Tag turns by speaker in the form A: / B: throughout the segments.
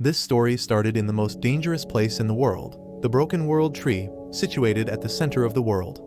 A: This story started in the most dangerous place in the world, the Broken World Tree, situated at the center of the world.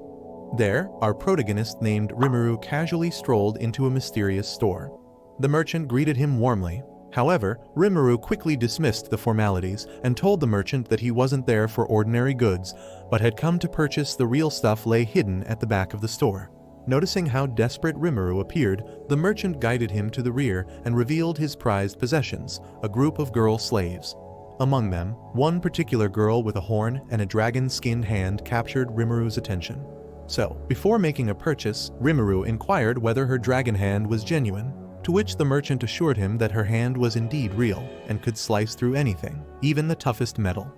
A: There, our protagonist named Rimmeru casually strolled into a mysterious store. The merchant greeted him warmly. However, Rimmeru quickly dismissed the formalities and told the merchant that he wasn't there for ordinary goods, but had come to purchase the real stuff lay hidden at the back of the store. Noticing how desperate Rimmeru appeared, the merchant guided him to the rear and revealed his prized possessions, a group of girl slaves. Among them, one particular girl with a horn and a dragon-skinned hand captured Rimmeru's attention. So, before making a purchase, Rimmeru inquired whether her dragon hand was genuine, to which the merchant assured him that her hand was indeed real and could slice through anything, even the toughest metal.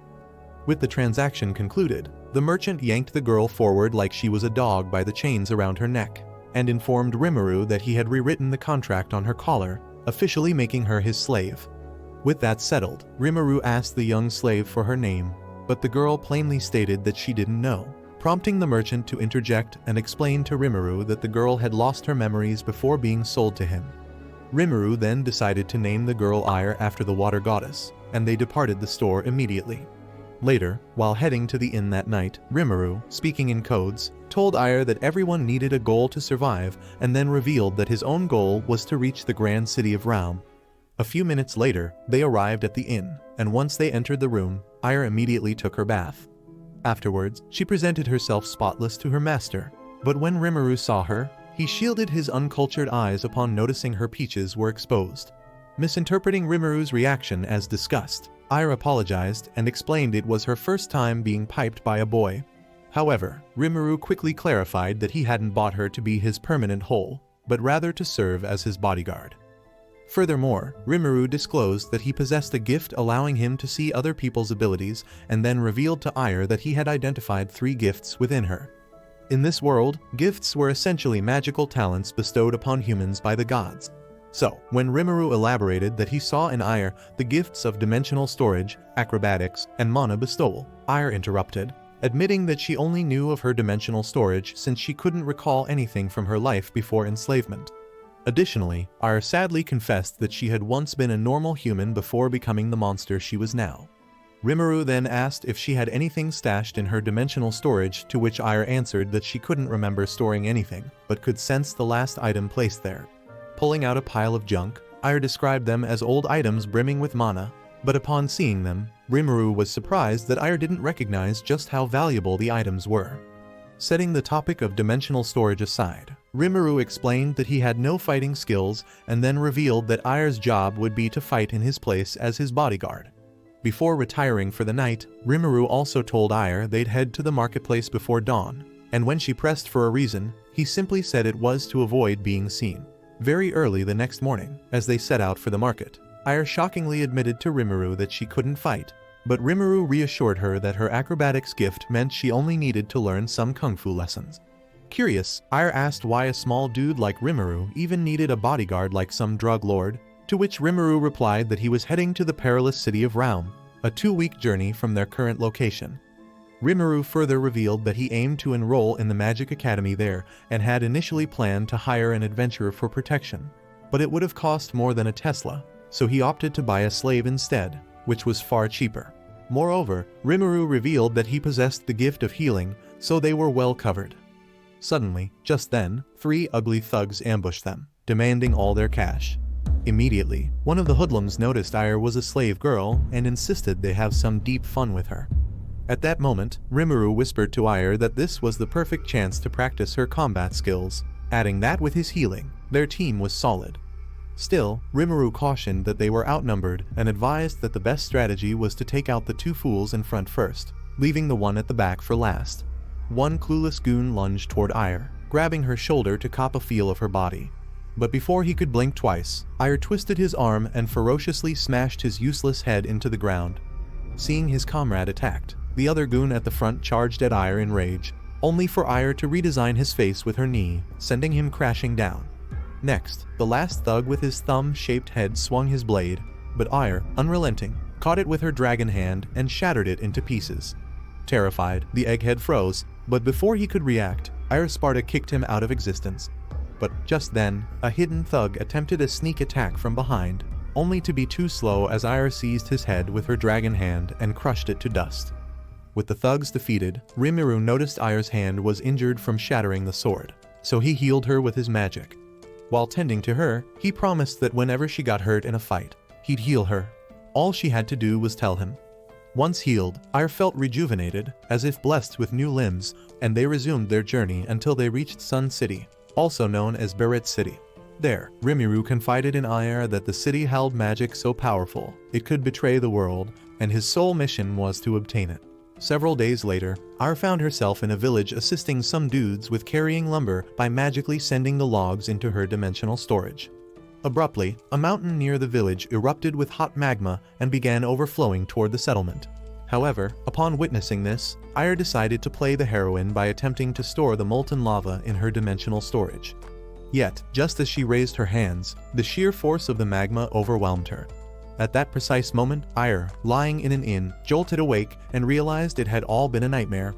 A: With the transaction concluded, the merchant yanked the girl forward like she was a dog by the chains around her neck, and informed Rimmeru that he had rewritten the contract on her collar, officially making her his slave. With that settled, Rimmeru asked the young slave for her name, but the girl plainly stated that she didn't know, prompting the merchant to interject and explain to Rimmeru that the girl had lost her memories before being sold to him. Rimmeru then decided to name the girl Ire after the water goddess, and they departed the store immediately. Later, while heading to the inn that night, Rimmeru, speaking in codes, told Ire that everyone needed a goal to survive, and then revealed that his own goal was to reach the grand city of Ralm. A few minutes later, they arrived at the inn, and once they entered the room, Ire immediately took her bath. Afterwards, she presented herself spotless to her master, but when Rimmeru saw her, he shielded his uncultured eyes upon noticing her peaches were exposed. Misinterpreting Rimmeru's reaction as disgust, Ire apologized and explained it was her first time being piped by a boy. However, Rimmeru quickly clarified that he hadn't bought her to be his permanent whole, but rather to serve as his bodyguard. Furthermore, Rimmeru disclosed that he possessed a gift allowing him to see other people's abilities, and then revealed to Ire that he had identified 3 gifts within her. In this world, gifts were essentially magical talents bestowed upon humans by the gods. So, when Rimmeru elaborated that he saw in Ire the gifts of dimensional storage, acrobatics, and mana bestowal, Ire interrupted, admitting that she only knew of her dimensional storage since she couldn't recall anything from her life before enslavement. Additionally, Ire sadly confessed that she had once been a normal human before becoming the monster she was now. Rimmeru then asked if she had anything stashed in her dimensional storage, to which Ire answered that she couldn't remember storing anything, but could sense the last item placed there. Pulling out a pile of junk, Ire described them as old items brimming with mana, but upon seeing them, Rimmeru was surprised that Ire didn't recognize just how valuable the items were. Setting the topic of dimensional storage aside, Rimmeru explained that he had no fighting skills and then revealed that Ire's job would be to fight in his place as his bodyguard. Before retiring for the night, Rimmeru also told Ire they'd head to the marketplace before dawn, and when she pressed for a reason, he simply said it was to avoid being seen. Very early the next morning, as they set out for the market, Ire shockingly admitted to Rimmeru that she couldn't fight, but Rimmeru reassured her that her acrobatics gift meant she only needed to learn some kung fu lessons. Curious, Ire asked why a small dude like Rimmeru even needed a bodyguard like some drug lord, to which Rimmeru replied that he was heading to the perilous city of Ralm, a 2-week journey from their current location. Rimmeru further revealed that he aimed to enroll in the magic academy there and had initially planned to hire an adventurer for protection, but it would have cost more than a Tesla, so he opted to buy a slave instead, which was far cheaper. Moreover, Rimmeru revealed that he possessed the gift of healing, so they were well covered. Suddenly, just then, 3 ugly thugs ambushed them, demanding all their cash. Immediately, one of the hoodlums noticed Ire was a slave girl and insisted they have some deep fun with her. At that moment, Rimmeru whispered to Ire that this was the perfect chance to practice her combat skills, adding that with his healing, their team was solid. Still, Rimmeru cautioned that they were outnumbered and advised that the best strategy was to take out the 2 fools in front first, leaving the one at the back for last. One clueless goon lunged toward Ire, grabbing her shoulder to cop a feel of her body. But before he could blink twice, Ire twisted his arm and ferociously smashed his useless head into the ground. Seeing his comrade attacked, the other goon at the front charged at Ire in rage, only for Ire to redesign his face with her knee, sending him crashing down. Next, the last thug with his thumb-shaped head swung his blade, but Ire, unrelenting, caught it with her dragon hand and shattered it into pieces. Terrified, the egghead froze, but before he could react, Ire Sparta kicked him out of existence. But just then, a hidden thug attempted a sneak attack from behind, only to be too slow as Ire seized his head with her dragon hand and crushed it to dust. With the thugs defeated, Rimmeru noticed Ire's hand was injured from shattering the sword, so he healed her with his magic. While tending to her, he promised that whenever she got hurt in a fight, he'd heal her. All she had to do was tell him. Once healed, Ire felt rejuvenated, as if blessed with new limbs, and they resumed their journey until they reached Sun City, also known as Barrett City. There, Rimmeru confided in Ire that the city held magic so powerful it could betray the world, and his sole mission was to obtain it. Several days later, Ire found herself in a village assisting some dudes with carrying lumber by magically sending the logs into her dimensional storage. Abruptly, a mountain near the village erupted with hot magma and began overflowing toward the settlement. However, upon witnessing this, Ire decided to play the heroine by attempting to store the molten lava in her dimensional storage. Yet, just as she raised her hands, the sheer force of the magma overwhelmed her. At that precise moment, Ire, lying in an inn, jolted awake and realized it had all been a nightmare.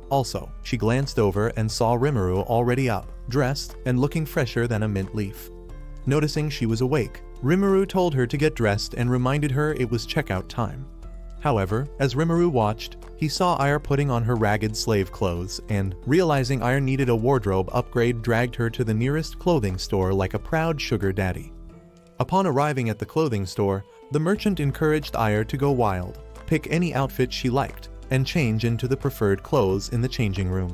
A: Also, she glanced over and saw Rimmeru already up, dressed, and looking fresher than a mint leaf. Noticing she was awake, Rimmeru told her to get dressed and reminded her it was checkout time. However, as Rimmeru watched, he saw Ire putting on her ragged slave clothes and, realizing Ire needed a wardrobe upgrade, dragged her to the nearest clothing store like a proud sugar daddy. Upon arriving at the clothing store, the merchant encouraged Ire to go wild, pick any outfit she liked, and change into the preferred clothes in the changing room.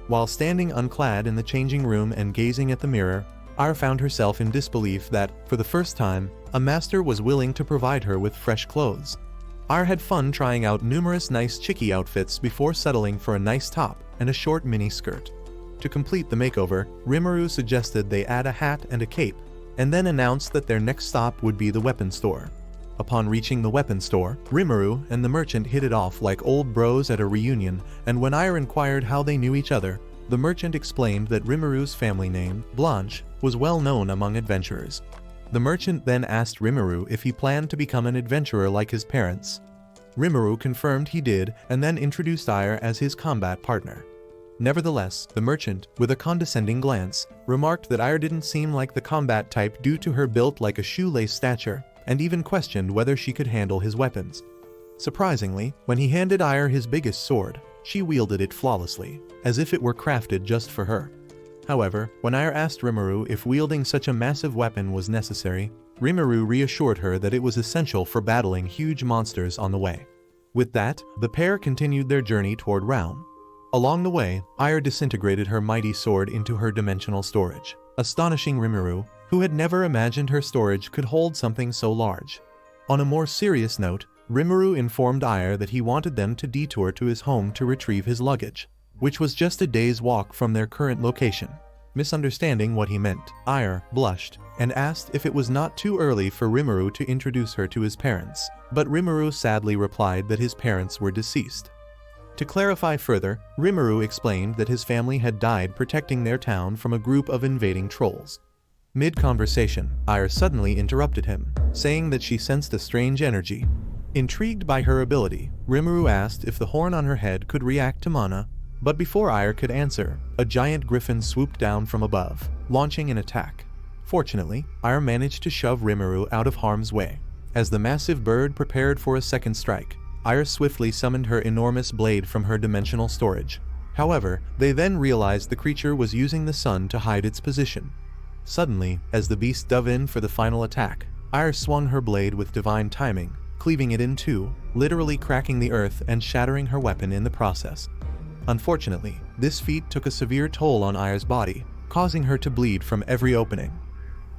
A: While standing unclad in the changing room and gazing at the mirror, Ire found herself in disbelief that, for the first time, a master was willing to provide her with fresh clothes. Ire had fun trying out numerous nice chickie outfits before settling for a nice top and a short mini skirt. To complete the makeover, Rimmeru suggested they add a hat and a cape, and then announced that their next stop would be the weapon store. Upon reaching the weapon store, Rimmeru and the merchant hit it off like old bros at a reunion, and when Ire inquired how they knew each other, the merchant explained that Rimmeru's family name, Blanche, was well known among adventurers. The merchant then asked Rimmeru if he planned to become an adventurer like his parents. Rimmeru confirmed he did and then introduced Ire as his combat partner. Nevertheless, the merchant, with a condescending glance, remarked that Ire didn't seem like the combat type due to her built like a shoelace stature, and even questioned whether she could handle his weapons. Surprisingly, when he handed Ire his biggest sword, she wielded it flawlessly, as if it were crafted just for her. However, when Ire asked Rimmeru if wielding such a massive weapon was necessary, Rimmeru reassured her that it was essential for battling huge monsters on the way. With that, the pair continued their journey toward Ralm. Along the way, Ire disintegrated her mighty sword into her dimensional storage, astonishing Rimmeru, who had never imagined her storage could hold something so large. On a more serious note, Rimmeru informed Ire that he wanted them to detour to his home to retrieve his luggage, which was just a day's walk from their current location. Misunderstanding what he meant, Ire blushed and asked if it was not too early for Rimmeru to introduce her to his parents, but Rimmeru sadly replied that his parents were deceased. To clarify further, Rimmeru explained that his family had died protecting their town from a group of invading trolls. Mid-conversation, Ire suddenly interrupted him, saying that she sensed a strange energy. Intrigued by her ability, Rimmeru asked if the horn on her head could react to mana, but before Ire could answer, a giant griffin swooped down from above, launching an attack. Fortunately, Ire managed to shove Rimmeru out of harm's way. As the massive bird prepared for a second strike, Ire swiftly summoned her enormous blade from her dimensional storage. However, they then realized the creature was using the sun to hide its position. Suddenly, as the beast dove in for the final attack, Ire swung her blade with divine timing, cleaving it in two, literally cracking the earth and shattering her weapon in the process. Unfortunately, this feat took a severe toll on Ire's body, causing her to bleed from every opening.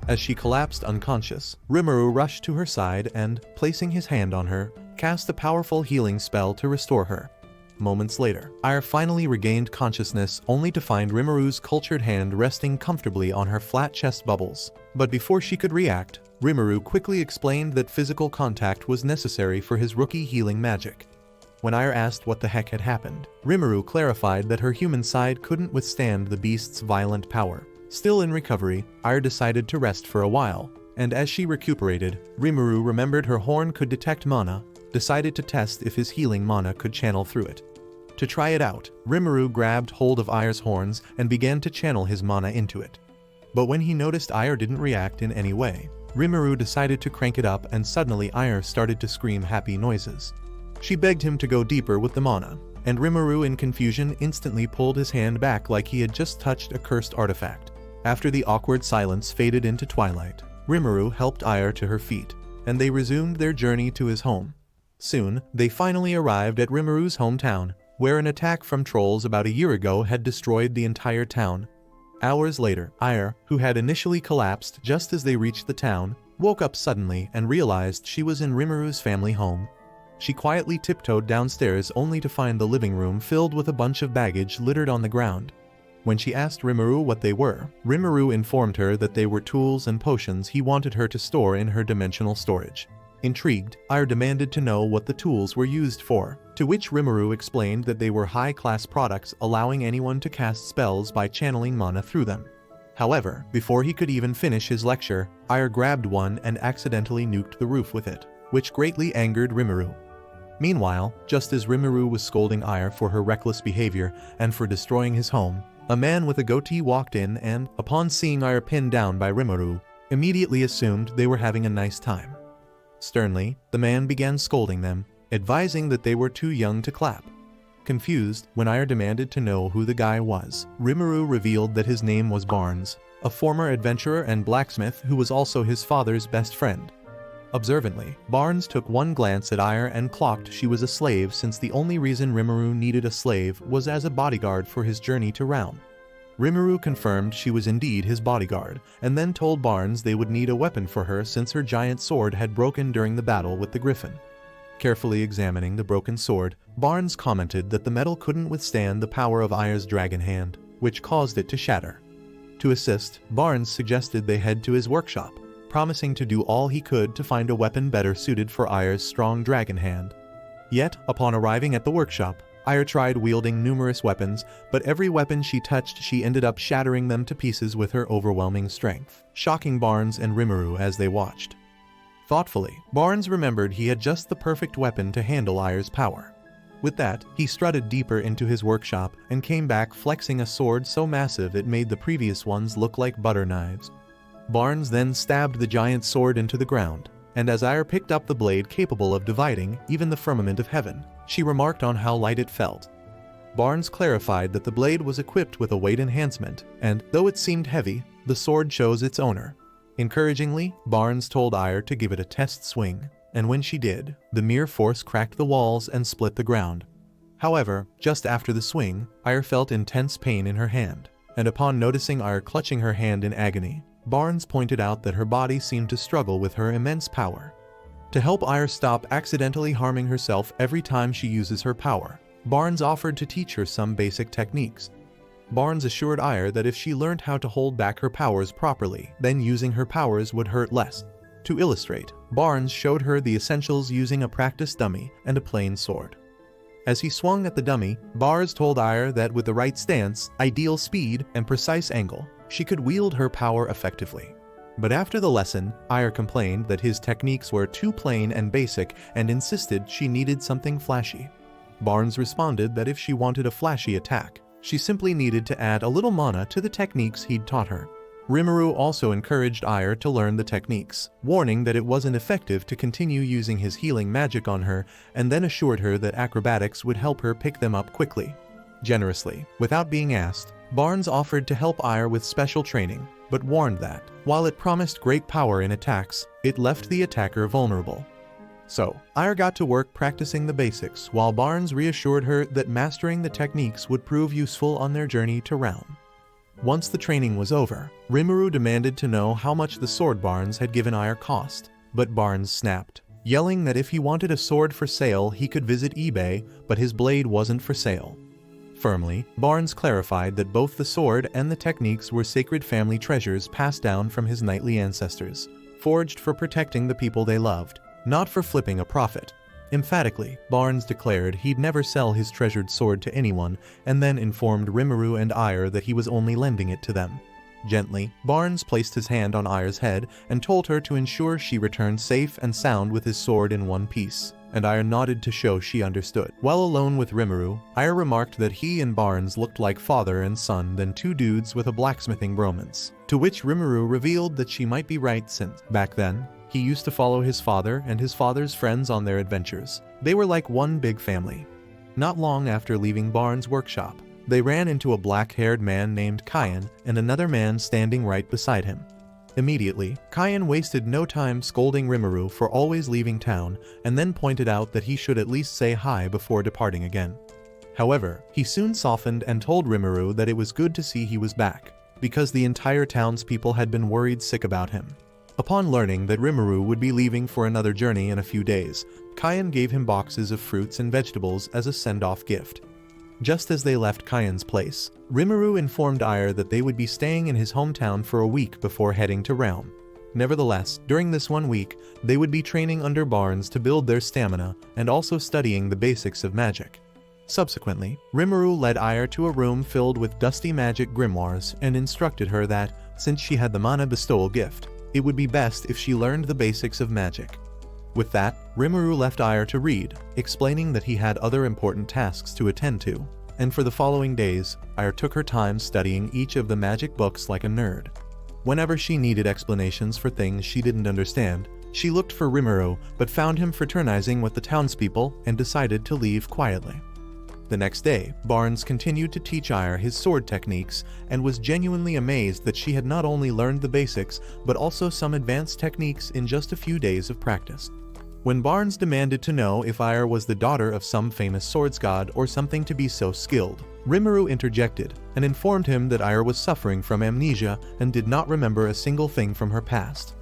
A: As she collapsed unconscious, Rimmeru rushed to her side and, placing his hand on her, cast a powerful healing spell to restore her. Moments later, Ire finally regained consciousness only to find Rimmeru's cultured hand resting comfortably on her flat chest bubbles. But before she could react, Rimmeru quickly explained that physical contact was necessary for his rookie healing magic. When Ire asked what the heck had happened, Rimmeru clarified that her human side couldn't withstand the beast's violent power. Still in recovery, Ire decided to rest for a while, and as she recuperated, Rimmeru remembered her horn could detect mana, decided to test if his healing mana could channel through it. To try it out, Rimmeru grabbed hold of Ire's horns and began to channel his mana into it. But when he noticed Ire didn't react in any way, Rimmeru decided to crank it up and suddenly Ire started to scream happy noises. She begged him to go deeper with the mana, and Rimmeru in confusion instantly pulled his hand back like he had just touched a cursed artifact. After the awkward silence faded into twilight, Rimmeru helped Ire to her feet, and they resumed their journey to his home. Soon, they finally arrived at Rimmeru's hometown, where an attack from trolls about a year ago had destroyed the entire town. Hours later, Ire, who had initially collapsed just as they reached the town, woke up suddenly and realized she was in Rimmeru's family home. She quietly tiptoed downstairs only to find the living room filled with a bunch of baggage littered on the ground. When she asked Rimmeru what they were, Rimmeru informed her that they were tools and potions he wanted her to store in her dimensional storage. Intrigued, Ire demanded to know what the tools were used for, to which Rimmeru explained that they were high-class products allowing anyone to cast spells by channeling mana through them. However, before he could even finish his lecture, Ire grabbed one and accidentally nuked the roof with it, which greatly angered Rimmeru. Meanwhile, just as Rimmeru was scolding Ire for her reckless behavior and for destroying his home, a man with a goatee walked in and, upon seeing Ire pinned down by Rimmeru, immediately assumed they were having a nice time. Sternly, the man began scolding them, advising that they were too young to clap. Confused, when Ire demanded to know who the guy was, Rimmeru revealed that his name was Barnes, a former adventurer and blacksmith who was also his father's best friend. Observantly, Barnes took one glance at Ire and clocked she was a slave, since the only reason Rimmeru needed a slave was as a bodyguard for his journey to Ralm. Rimmeru confirmed she was indeed his bodyguard, and then told Barnes they would need a weapon for her since her giant sword had broken during the battle with the Griffin. Carefully examining the broken sword, Barnes commented that the metal couldn't withstand the power of Ire's dragon hand, which caused it to shatter. To assist, Barnes suggested they head to his workshop, promising to do all he could to find a weapon better suited for Ire's strong dragon hand. Yet, upon arriving at the workshop, Ire tried wielding numerous weapons, but every weapon she touched she ended up shattering them to pieces with her overwhelming strength, shocking Barnes and Rimmeru as they watched. Thoughtfully, Barnes remembered he had just the perfect weapon to handle Ire's power. With that, he strutted deeper into his workshop and came back flexing a sword so massive it made the previous ones look like butter knives. Barnes then stabbed the giant sword into the ground, and as Ire picked up the blade capable of dividing even the firmament of heaven, she remarked on how light it felt. Barnes clarified that the blade was equipped with a weight enhancement, and, though it seemed heavy, the sword chose its owner. Encouragingly, Barnes told Ire to give it a test swing, and when she did, the mere force cracked the walls and split the ground. However, just after the swing, Ire felt intense pain in her hand, and upon noticing Ire clutching her hand in agony, Barnes pointed out that her body seemed to struggle with her immense power. To help Ire stop accidentally harming herself every time she uses her power, Barnes offered to teach her some basic techniques. Barnes assured Ire that if she learned how to hold back her powers properly, then using her powers would hurt less. To illustrate, Barnes showed her the essentials using a practice dummy and a plain sword. As he swung at the dummy, Barnes told Ire that with the right stance, ideal speed, and precise angle, she could wield her power effectively. But after the lesson, Ire complained that his techniques were too plain and basic and insisted she needed something flashy. Barnes responded that if she wanted a flashy attack, she simply needed to add a little mana to the techniques he'd taught her. Rimmeru also encouraged Ire to learn the techniques, warning that it wasn't effective to continue using his healing magic on her, and then assured her that acrobatics would help her pick them up quickly. Generously, without being asked, Barnes offered to help Ire with special training, but warned that, while it promised great power in attacks, it left the attacker vulnerable. So, Ire got to work practicing the basics, while Barnes reassured her that mastering the techniques would prove useful on their journey to Ralm. Once the training was over, Rimmeru demanded to know how much the sword Barnes had given Ire cost, but Barnes snapped, yelling that if he wanted a sword for sale he could visit eBay, but his blade wasn't for sale. Firmly, Barnes clarified that both the sword and the techniques were sacred family treasures passed down from his knightly ancestors, forged for protecting the people they loved, not for flipping a profit. Emphatically, Barnes declared he'd never sell his treasured sword to anyone, and then informed Rimmeru and Ire that he was only lending it to them. Gently, Barnes placed his hand on Ire's head and told her to ensure she returned safe and sound with his sword in one piece. and Aya nodded to show she understood. While alone with Rimmeru, Aya remarked that he and Barnes looked like father and son than two dudes with a blacksmithing bromance, to which Rimmeru revealed that she might be right since, back then, he used to follow his father and his father's friends on their adventures. They were like one big family. Not long after leaving Barnes' workshop, they ran into a black-haired man named Cayenne and another man standing right beside him. Immediately, Cayenne wasted no time scolding Rimmeru for always leaving town and then pointed out that he should at least say hi before departing again. However, he soon softened and told Rimmeru that it was good to see he was back, because the entire townspeople had been worried sick about him. Upon learning that Rimmeru would be leaving for another journey in a few days, Cayenne gave him boxes of fruits and vegetables as a send-off gift. Just as they left Cayenne's place, Rimmeru informed Aya that they would be staying in his hometown for a week before heading to Ralm. Nevertheless, during this 1 week, they would be training under Barnes to build their stamina and also studying the basics of magic. Subsequently, Rimmeru led Aya to a room filled with dusty magic grimoires and instructed her that, since she had the mana bestowal gift, it would be best if she learned the basics of magic. With that, Rimmeru left Aya to read, explaining that he had other important tasks to attend to, and for the following days, Aya took her time studying each of the magic books like a nerd. Whenever she needed explanations for things she didn't understand, she looked for Rimmeru but found him fraternizing with the townspeople and decided to leave quietly. The next day, Barnes continued to teach Aya his sword techniques and was genuinely amazed that she had not only learned the basics but also some advanced techniques in just a few days of practice. When Barnes demanded to know if Aya was the daughter of some famous swords god or something to be so skilled, Rimmeru interjected and informed him that Aya was suffering from amnesia and did not remember a single thing from her past.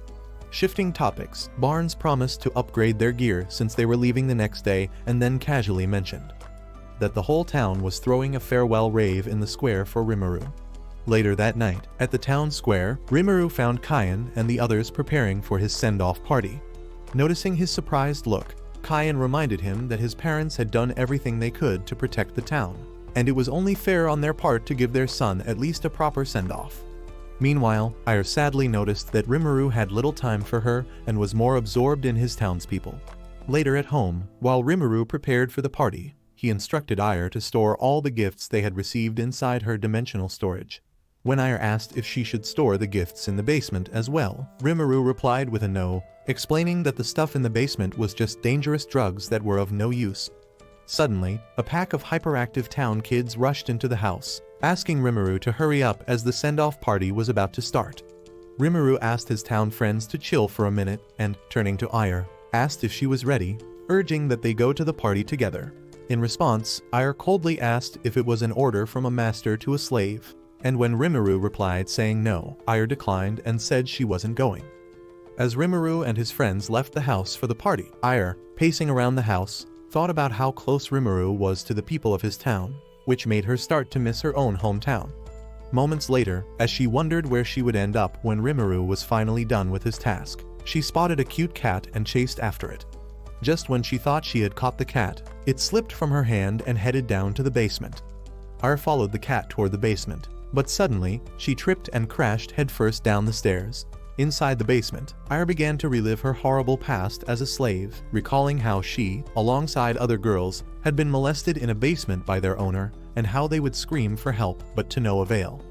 A: Shifting topics, Barnes promised to upgrade their gear since they were leaving the next day and then casually mentioned that the whole town was throwing a farewell rave in the square for Rimmeru. Later that night, at the town square, Rimmeru found Cayenne and the others preparing for his send-off party. Noticing his surprised look, Cayenne reminded him that his parents had done everything they could to protect the town, and it was only fair on their part to give their son at least a proper send-off. Meanwhile, Aya sadly noticed that Rimmeru had little time for her and was more absorbed in his townspeople. Later at home, while Rimmeru prepared for the party, he instructed Aya to store all the gifts they had received inside her dimensional storage. When Aya asked if she should store the gifts in the basement as well, Rimmeru replied with a no, explaining that the stuff in the basement was just dangerous drugs that were of no use. Suddenly, a pack of hyperactive town kids rushed into the house, asking Rimmeru to hurry up as the send-off party was about to start. Rimmeru asked his town friends to chill for a minute and, turning to Aya, asked if she was ready, urging that they go to the party together. In response, Aya coldly asked if it was an order from a master to a slave, and when Rimmeru replied saying no, Aya declined and said she wasn't going. As Rimmeru and his friends left the house for the party, Aya, pacing around the house, thought about how close Rimmeru was to the people of his town, which made her start to miss her own hometown. Moments later, as she wondered where she would end up when Rimmeru was finally done with his task, she spotted a cute cat and chased after it. Just when she thought she had caught the cat, it slipped from her hand and headed down to the basement. Aya followed the cat toward the basement, but suddenly, she tripped and crashed headfirst down the stairs. Inside the basement, Aya began to relive her horrible past as a slave, recalling how she, alongside other girls, had been molested in a basement by their owner, and how they would scream for help but to no avail.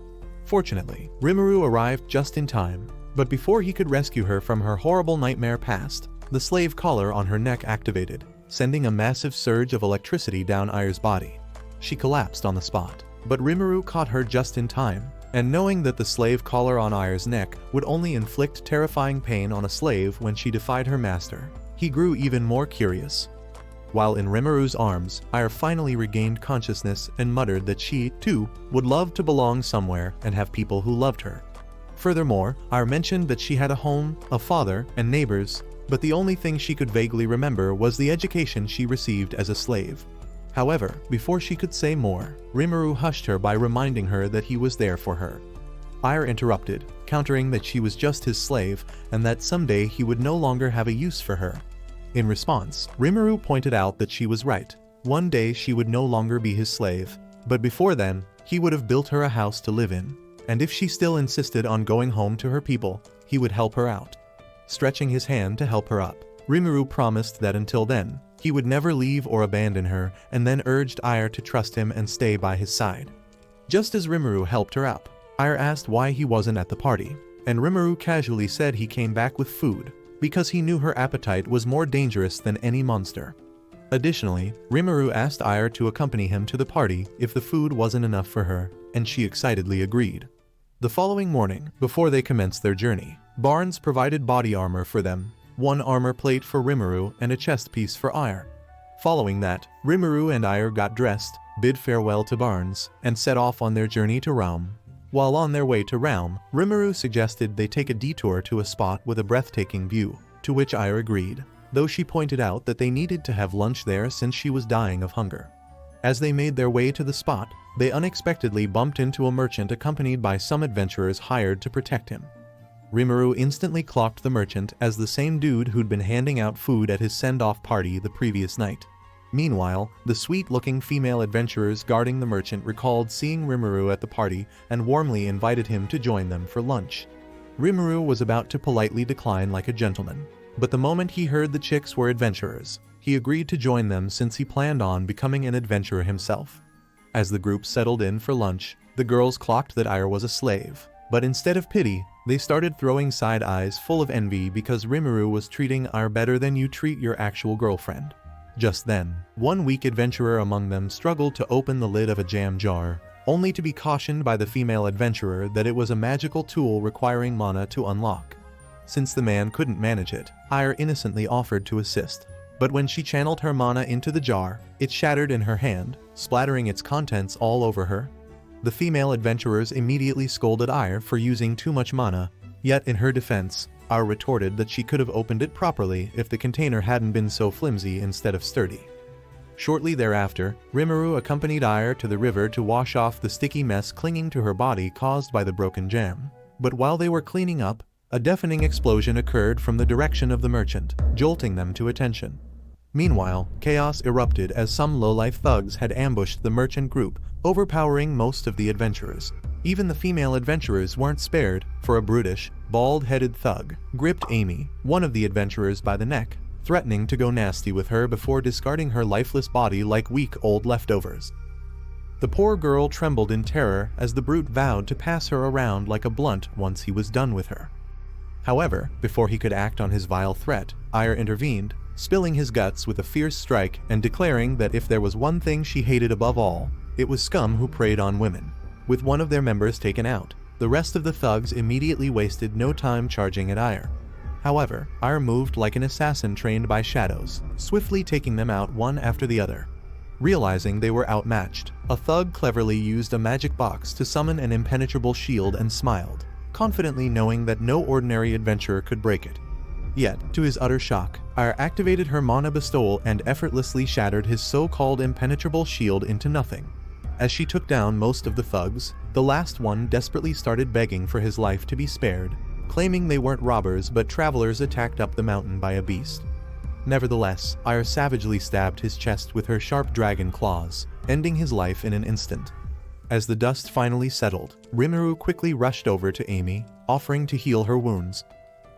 A: Fortunately, Rimmeru arrived just in time, but before he could rescue her from her horrible nightmare past, the slave collar on her neck activated, sending a massive surge of electricity down Aya's body. She collapsed on the spot, but Rimmeru caught her just in time, and knowing that the slave collar on Aya's neck would only inflict terrifying pain on a slave when she defied her master, he grew even more curious. While in Rimmeru's arms, Aya finally regained consciousness and muttered that she, too, would love to belong somewhere and have people who loved her. Furthermore, Aya mentioned that she had a home, a father, and neighbors, but the only thing she could vaguely remember was the education she received as a slave. However, before she could say more, Rimmeru hushed her by reminding her that he was there for her. Aya interrupted, countering that she was just his slave and that someday he would no longer have a use for her. In response, Rimmeru pointed out that she was right. One day she would no longer be his slave, but before then, he would have built her a house to live in, and if she still insisted on going home to her people, he would help her out. Stretching his hand to help her up, Rimmeru promised that until then, He would never leave or abandon her, and then urged Ire to trust him and stay by his side. Just as Rimmeru helped her up, Ire asked why he wasn't at the party, and Rimmeru casually said he came back with food, because he knew her appetite was more dangerous than any monster. Additionally, Rimmeru asked Ire to accompany him to the party if the food wasn't enough for her, and she excitedly agreed. The following morning, before they commenced their journey, Barnes provided body armor for them, one armor plate for Rimmeru and a chest piece for Ire. Following that, Rimmeru and Ire got dressed, bid farewell to Barnes, and set off on their journey to Ralm. While on their way to Ralm, Rimmeru suggested they take a detour to a spot with a breathtaking view, to which Ire agreed, though she pointed out that they needed to have lunch there since she was dying of hunger. As they made their way to the spot, they unexpectedly bumped into a merchant accompanied by some adventurers hired to protect him. Rimmeru instantly clocked the merchant as the same dude who'd been handing out food at his send-off party the previous night. Meanwhile, the sweet-looking female adventurers guarding the merchant recalled seeing Rimmeru at the party and warmly invited him to join them for lunch. Rimmeru was about to politely decline like a gentleman, but the moment he heard the chicks were adventurers, he agreed to join them since he planned on becoming an adventurer himself. As the group settled in for lunch, the girls clocked that Ire was a slave, but instead of pity, they started throwing side eyes full of envy because Rimmeru was treating Ire better than you treat your actual girlfriend. Just then, one weak adventurer among them struggled to open the lid of a jam jar, only to be cautioned by the female adventurer that it was a magical tool requiring mana to unlock. Since the man couldn't manage it, Ire innocently offered to assist, but when she channeled her mana into the jar, it shattered in her hand, splattering its contents all over her. The female adventurers immediately scolded Ire for using too much mana, yet in her defense, Ire retorted that she could have opened it properly if the container hadn't been so flimsy instead of sturdy. Shortly thereafter, Rimmeru accompanied Ire to the river to wash off the sticky mess clinging to her body caused by the broken jam. But while they were cleaning up, a deafening explosion occurred from the direction of the merchant, jolting them to attention. Meanwhile, chaos erupted as some lowlife thugs had ambushed the merchant group, overpowering most of the adventurers. Even the female adventurers weren't spared, for a brutish, bald-headed thug gripped Amy, one of the adventurers, by the neck, threatening to go nasty with her before discarding her lifeless body like weak old leftovers. The poor girl trembled in terror as the brute vowed to pass her around like a blunt once he was done with her. However, before he could act on his vile threat, Ire intervened, spilling his guts with a fierce strike and declaring that if there was one thing she hated above all, it was scum who preyed on women. With one of their members taken out, the rest of the thugs immediately wasted no time charging at Ire. However, Ire moved like an assassin trained by shadows, swiftly taking them out one after the other. Realizing they were outmatched, a thug cleverly used a magic box to summon an impenetrable shield and smiled, confidently knowing that no ordinary adventurer could break it. Yet, to his utter shock, Ire activated her mana bestowal and effortlessly shattered his so-called impenetrable shield into nothing. As she took down most of the thugs, the last one desperately started begging for his life to be spared, claiming they weren't robbers but travelers attacked up the mountain by a beast. Nevertheless, Ire savagely stabbed his chest with her sharp dragon claws, ending his life in an instant. As the dust finally settled, Rimmeru quickly rushed over to Amy, offering to heal her wounds.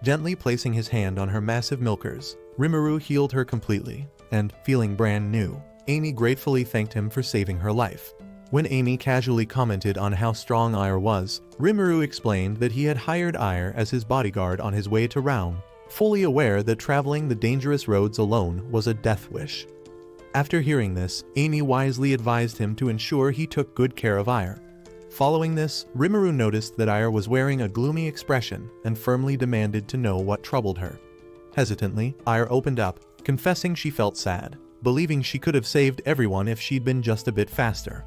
A: Gently placing his hand on her massive milkers, Rimmeru healed her completely, and, feeling brand new, Amy gratefully thanked him for saving her life. When Amy casually commented on how strong Ire was, Rimmeru explained that he had hired Ire as his bodyguard on his way to Ralm, fully aware that traveling the dangerous roads alone was a death wish. After hearing this, Amy wisely advised him to ensure he took good care of Ire. Following this, Rimmeru noticed that Ire was wearing a gloomy expression and firmly demanded to know what troubled her. Hesitantly, Ire opened up, confessing she felt sad, believing she could have saved everyone if she'd been just a bit faster.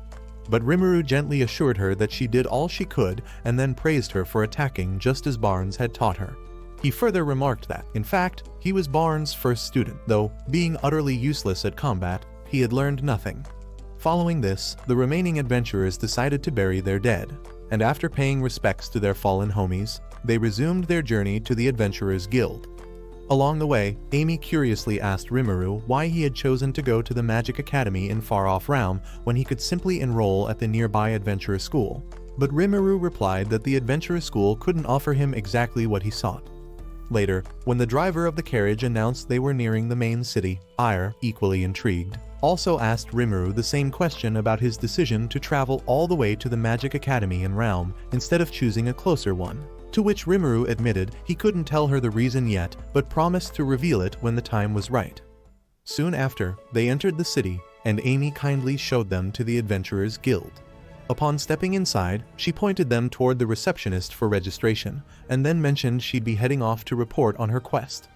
A: But Rimmeru gently assured her that she did all she could and then praised her for attacking just as Barnes had taught her. He further remarked that, in fact, he was Barnes' first student, though, being utterly useless at combat, he had learned nothing. Following this, the remaining adventurers decided to bury their dead, and after paying respects to their fallen homies, they resumed their journey to the Adventurers Guild. Along the way, Amy curiously asked Rimmeru why he had chosen to go to the Magic Academy in far-off Ralm when he could simply enroll at the nearby Adventurer School, but Rimmeru replied that the Adventurer School couldn't offer him exactly what he sought. Later, when the driver of the carriage announced they were nearing the main city, Ire, equally intrigued, also asked Rimmeru the same question about his decision to travel all the way to the Magic Academy in Ralm instead of choosing a closer one, to which Rimmeru admitted he couldn't tell her the reason yet but promised to reveal it when the time was right. Soon after, they entered the city, and Amy kindly showed them to the Adventurers Guild. Upon stepping inside, she pointed them toward the receptionist for registration, and then mentioned she'd be heading off to report on her quest.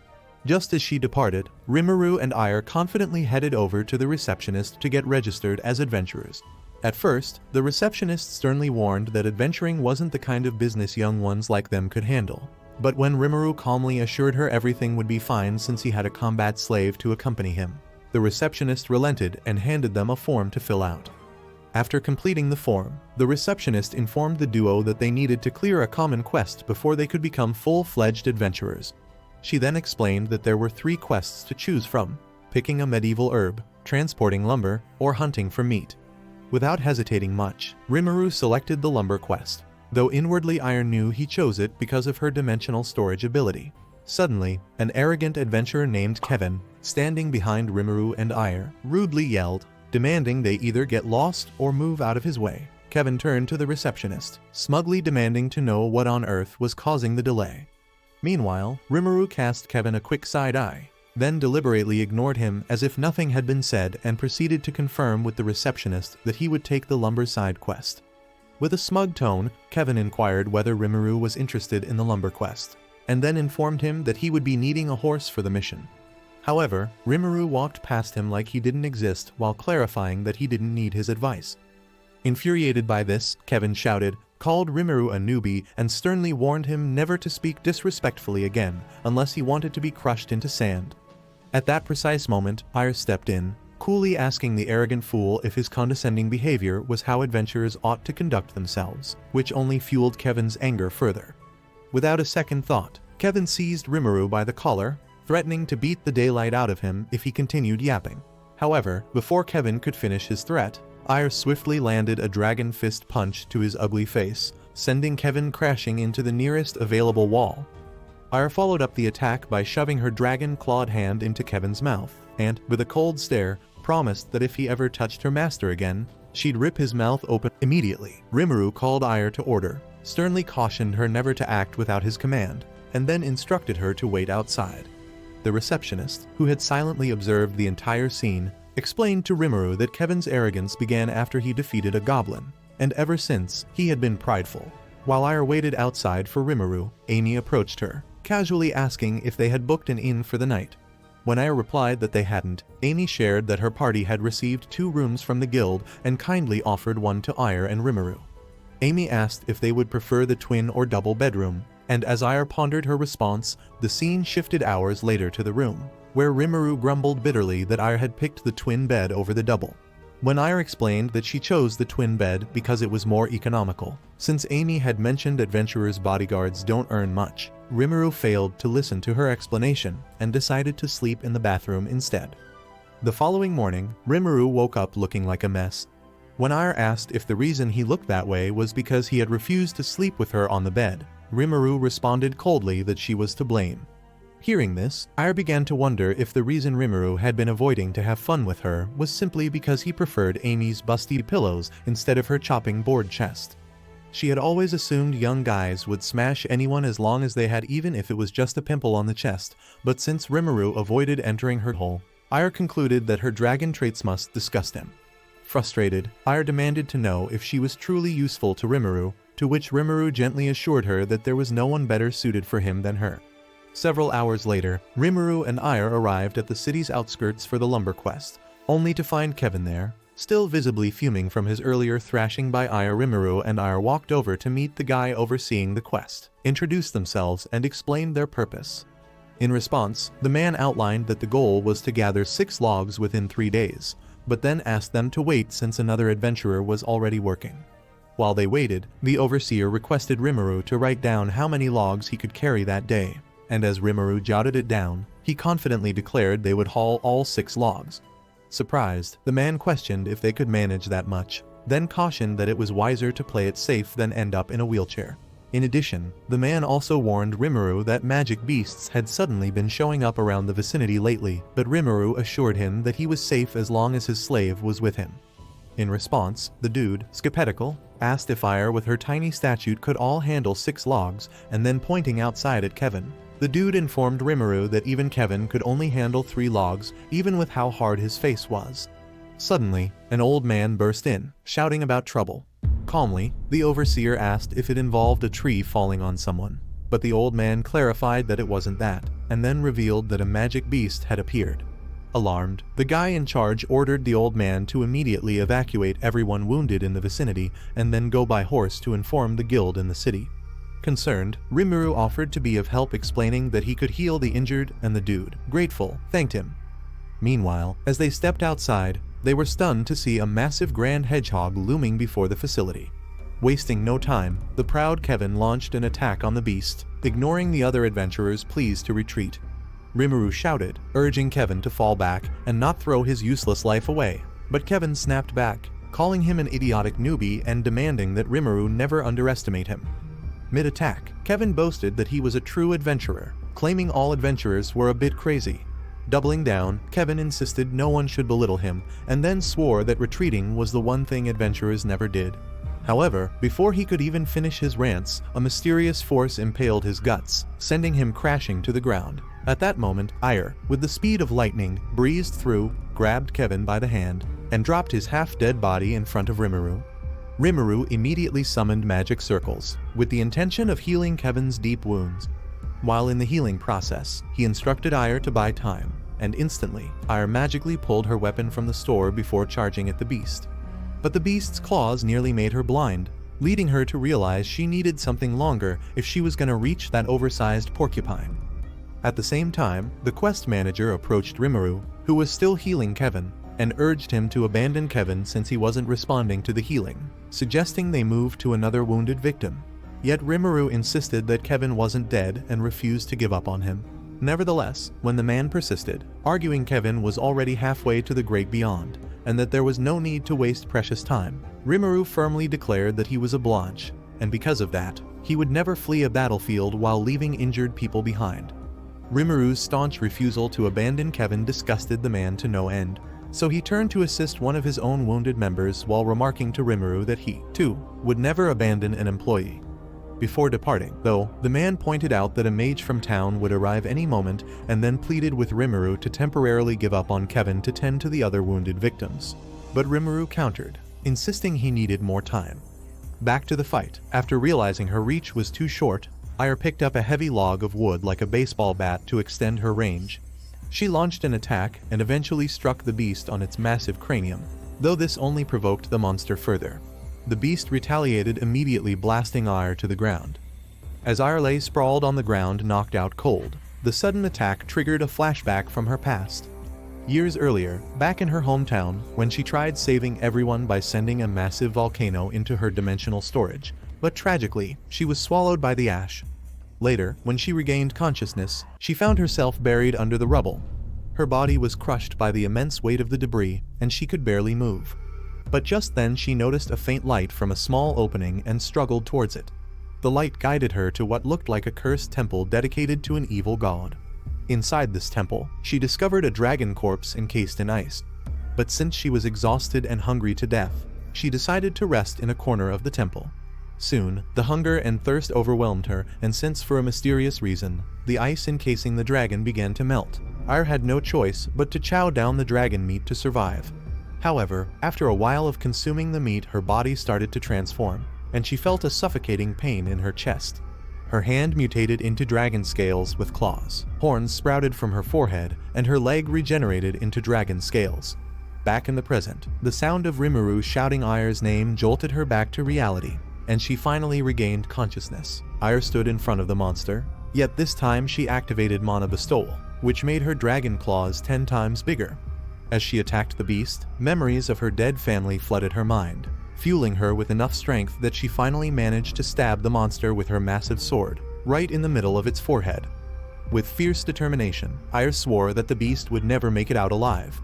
A: Just as she departed, Rimmeru and Ire confidently headed over to the receptionist to get registered as adventurers. At first, the receptionist sternly warned that adventuring wasn't the kind of business young ones like them could handle. But when Rimmeru calmly assured her everything would be fine since he had a combat slave to accompany him, the receptionist relented and handed them a form to fill out. After completing the form, the receptionist informed the duo that they needed to clear a common quest before they could become full-fledged adventurers. She then explained that there were 3 quests to choose from: picking a medieval herb, transporting lumber, or hunting for meat. Without hesitating much, Rimmeru selected the lumber quest, though inwardly Ire knew he chose it because of her dimensional storage ability. Suddenly, an arrogant adventurer named Kevin, standing behind Rimmeru and Ire, rudely yelled, demanding they either get lost or move out of his way. Kevin turned to the receptionist, smugly demanding to know what on earth was causing the delay. Meanwhile, Rimmeru cast Kevin a quick side-eye, then deliberately ignored him as if nothing had been said and proceeded to confirm with the receptionist that he would take the lumber side quest. With a smug tone, Kevin inquired whether Rimmeru was interested in the lumber quest, and then informed him that he would be needing a horse for the mission. However, Rimmeru walked past him like he didn't exist while clarifying that he didn't need his advice. Infuriated by this, Kevin shouted, called Rimmeru a newbie, and sternly warned him never to speak disrespectfully again unless he wanted to be crushed into sand. At that precise moment, Ire stepped in, coolly asking the arrogant fool if his condescending behavior was how adventurers ought to conduct themselves, which only fueled Kevin's anger further. Without a second thought, Kevin seized Rimmeru by the collar, threatening to beat the daylight out of him if he continued yapping. However, before Kevin could finish his threat, Ire swiftly landed a dragon fist punch to his ugly face, sending Kevin crashing into the nearest available wall. Ire followed up the attack by shoving her dragon-clawed hand into Kevin's mouth, and, with a cold stare, promised that if he ever touched her master again, she'd rip his mouth open immediately. Rimmeru called Ire to order, sternly cautioned her never to act without his command, and then instructed her to wait outside. The receptionist, who had silently observed the entire scene, explained to Rimmeru that Kevin's arrogance began after he defeated a goblin, and ever since, he had been prideful. While Ire waited outside for Rimmeru, Amy approached her, casually asking if they had booked an inn for the night. When Ire replied that they hadn't, Amy shared that her party had received 2 rooms from the guild and kindly offered one to Ire and Rimmeru. Amy asked if they would prefer the twin or double bedroom, and as Ire pondered her response, the scene shifted hours later to the room, where Rimmeru grumbled bitterly that Ire had picked the twin bed over the double. When Ire explained that she chose the twin bed because it was more economical, since Amy had mentioned adventurers' bodyguards don't earn much, Rimmeru failed to listen to her explanation and decided to sleep in the bathroom instead. The following morning, Rimmeru woke up looking like a mess. When Ire asked if the reason he looked that way was because he had refused to sleep with her on the bed, Rimmeru responded coldly that she was to blame. Hearing this, Ire began to wonder if the reason Rimmeru had been avoiding to have fun with her was simply because he preferred Amy's busty pillows instead of her chopping board chest. She had always assumed young guys would smash anyone as long as they had, even if it was just a pimple on the chest, but since Rimmeru avoided entering her hole, Ire concluded that her dragon traits must disgust him. Frustrated, Ire demanded to know if she was truly useful to Rimmeru, to which Rimmeru gently assured her that there was no one better suited for him than her. Several hours later, Rimmeru and Ire arrived at the city's outskirts for the lumber quest, only to find Kevin there, still visibly fuming from his earlier thrashing by Ire. Rimmeru and Ire walked over to meet the guy overseeing the quest, introduced themselves, and explained their purpose. In response, the man outlined that the goal was to gather 6 logs within 3 days, but then asked them to wait since another adventurer was already working. While they waited, the overseer requested Rimmeru to write down how many logs he could carry that day, and as Rimmeru jotted it down, he confidently declared they would haul all 6 logs. Surprised, the man questioned if they could manage that much, then cautioned that it was wiser to play it safe than end up in a wheelchair. In addition, the man also warned Rimmeru that magic beasts had suddenly been showing up around the vicinity lately, but Rimmeru assured him that he was safe as long as his slave was with him. In response, the dude, skeptical, asked if Ire with her tiny statue could all handle 6 logs, and then pointing outside at Kevin. The dude informed Rimmeru that even Kevin could only handle 3 logs, even with how hard his face was. Suddenly, an old man burst in, shouting about trouble. Calmly, the overseer asked if it involved a tree falling on someone, but the old man clarified that it wasn't that, and then revealed that a magic beast had appeared. Alarmed, the guy in charge ordered the old man to immediately evacuate everyone wounded in the vicinity and then go by horse to inform the guild in the city. Concerned, Rimmeru offered to be of help, explaining that he could heal the injured, and the dude, grateful, thanked him. Meanwhile, as they stepped outside, they were stunned to see a massive grand hedgehog looming before the facility. Wasting no time, the proud Kevin launched an attack on the beast, ignoring the other adventurers' pleas to retreat. Rimmeru shouted, urging Kevin to fall back and not throw his useless life away, but Kevin snapped back, calling him an idiotic newbie and demanding that Rimmeru never underestimate him. Mid-attack, Kevin boasted that he was a true adventurer, claiming all adventurers were a bit crazy. Doubling down, Kevin insisted no one should belittle him, and then swore that retreating was the one thing adventurers never did. However, before he could even finish his rants, a mysterious force impaled his guts, sending him crashing to the ground. At that moment, Ire, with the speed of lightning, breezed through, grabbed Kevin by the hand, and dropped his half-dead body in front of Rimmeru. Rimmeru immediately summoned magic circles, with the intention of healing Kevin's deep wounds. While in the healing process, he instructed Ire to buy time, and instantly, Ire magically pulled her weapon from the store before charging at the beast. But the beast's claws nearly made her blind, leading her to realize she needed something longer if she was going to reach that oversized porcupine. At the same time, the quest manager approached Rimmeru, who was still healing Kevin, and urged him to abandon Kevin since he wasn't responding to the healing, suggesting they move to another wounded victim. Yet Rimmeru insisted that Kevin wasn't dead and refused to give up on him. Nevertheless, when the man persisted, arguing Kevin was already halfway to the great beyond, and that there was no need to waste precious time, Rimmeru firmly declared that he was a Blanche, and because of that, he would never flee a battlefield while leaving injured people behind. Rimmeru's staunch refusal to abandon Kevin disgusted the man to no end, so he turned to assist one of his own wounded members while remarking to Rimmeru that he, too, would never abandon an employee. Before departing, though, the man pointed out that a mage from town would arrive any moment and then pleaded with Rimmeru to temporarily give up on Kevin to tend to the other wounded victims. But Rimmeru countered, insisting he needed more time. Back to the fight. After realizing her reach was too short, Ire picked up a heavy log of wood like a baseball bat to extend her range. She launched an attack and eventually struck the beast on its massive cranium, though this only provoked the monster further. The beast retaliated, immediately blasting Ire to the ground. As Ire lay sprawled on the ground, knocked out cold, the sudden attack triggered a flashback from her past. Years earlier, back in her hometown, when she tried saving everyone by sending a massive volcano into her dimensional storage, but tragically, she was swallowed by the ash. Later, when she regained consciousness, she found herself buried under the rubble. Her body was crushed by the immense weight of the debris, and she could barely move. But just then she noticed a faint light from a small opening and struggled towards it. The light guided her to what looked like a cursed temple dedicated to an evil god. Inside this temple, she discovered a dragon corpse encased in ice. But since she was exhausted and hungry to death, she decided to rest in a corner of the temple. Soon, the hunger and thirst overwhelmed her, and since for a mysterious reason, the ice encasing the dragon began to melt, Ire had no choice but to chow down the dragon meat to survive. However, after a while of consuming the meat, her body started to transform, and she felt a suffocating pain in her chest. Her hand mutated into dragon scales with claws. Horns sprouted from her forehead, and her leg regenerated into dragon scales. Back in the present, the sound of Rimmeru shouting Ire's name jolted her back to reality, and she finally regained consciousness. Ire stood in front of the monster, yet this time she activated Mana Bestowal, which made her dragon claws 10 times bigger. As she attacked the beast, memories of her dead family flooded her mind, fueling her with enough strength that she finally managed to stab the monster with her massive sword, right in the middle of its forehead. With fierce determination, Ire swore that the beast would never make it out alive.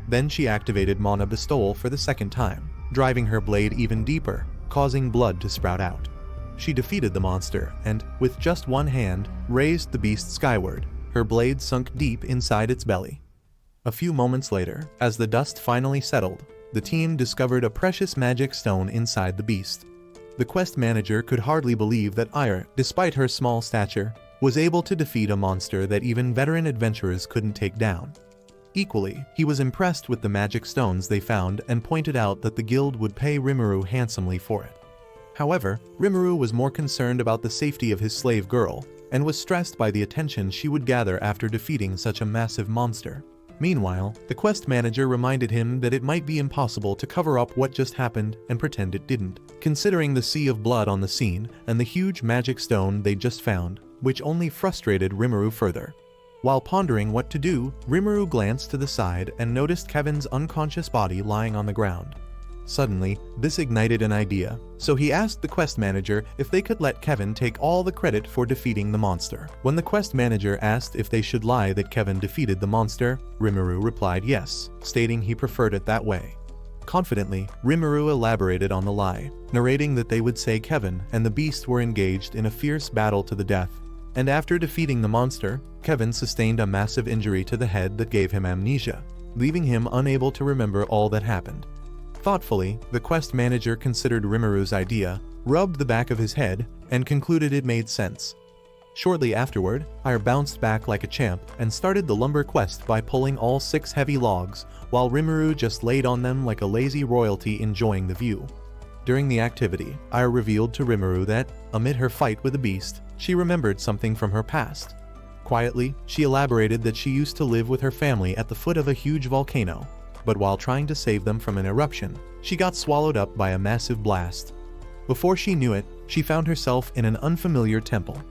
A: Then she activated Mana Bestowal for the second time, driving her blade even deeper, causing blood to sprout out. she defeated the monster and, with just one hand, raised the beast skyward. Her blade sunk deep inside its belly. A few moments later, as the dust finally settled, the team discovered a precious magic stone inside the beast. The quest manager could hardly believe that Ire, despite her small stature, was able to defeat a monster that even veteran adventurers couldn't take down. Equally, he was impressed with the magic stones they found and pointed out that the guild would pay Rimmeru handsomely for it. However, Rimmeru was more concerned about the safety of his slave girl, and was stressed by the attention she would gather after defeating such a massive monster. Meanwhile, the quest manager reminded him that it might be impossible to cover up what just happened and pretend it didn't, considering the sea of blood on the scene and the huge magic stone they just found, which only frustrated Rimmeru further. While pondering what to do, Rimmeru glanced to the side and noticed Kevin's unconscious body lying on the ground. Suddenly, this ignited an idea, so he asked the quest manager if they could let Kevin take all the credit for defeating the monster. When the quest manager asked if they should lie that Kevin defeated the monster, Rimmeru replied yes, stating he preferred it that way. Confidently, Rimmeru elaborated on the lie, narrating that they would say Kevin and the beast were engaged in a fierce battle to the death, and after defeating the monster, Kevin sustained a massive injury to the head that gave him amnesia, leaving him unable to remember all that happened. Thoughtfully, the quest manager considered Rimmeru's idea, rubbed the back of his head, and concluded it made sense. Shortly afterward, Ire bounced back like a champ and started the lumber quest by pulling all 6 heavy logs, while Rimmeru just laid on them like a lazy royalty enjoying the view. During the activity, Ire revealed to Rimmeru that, amid her fight with the beast, she remembered something from her past. Quietly, she elaborated that she used to live with her family at the foot of a huge volcano, but while trying to save them from an eruption, she got swallowed up by a massive blast. Before she knew it, she found herself in an unfamiliar temple.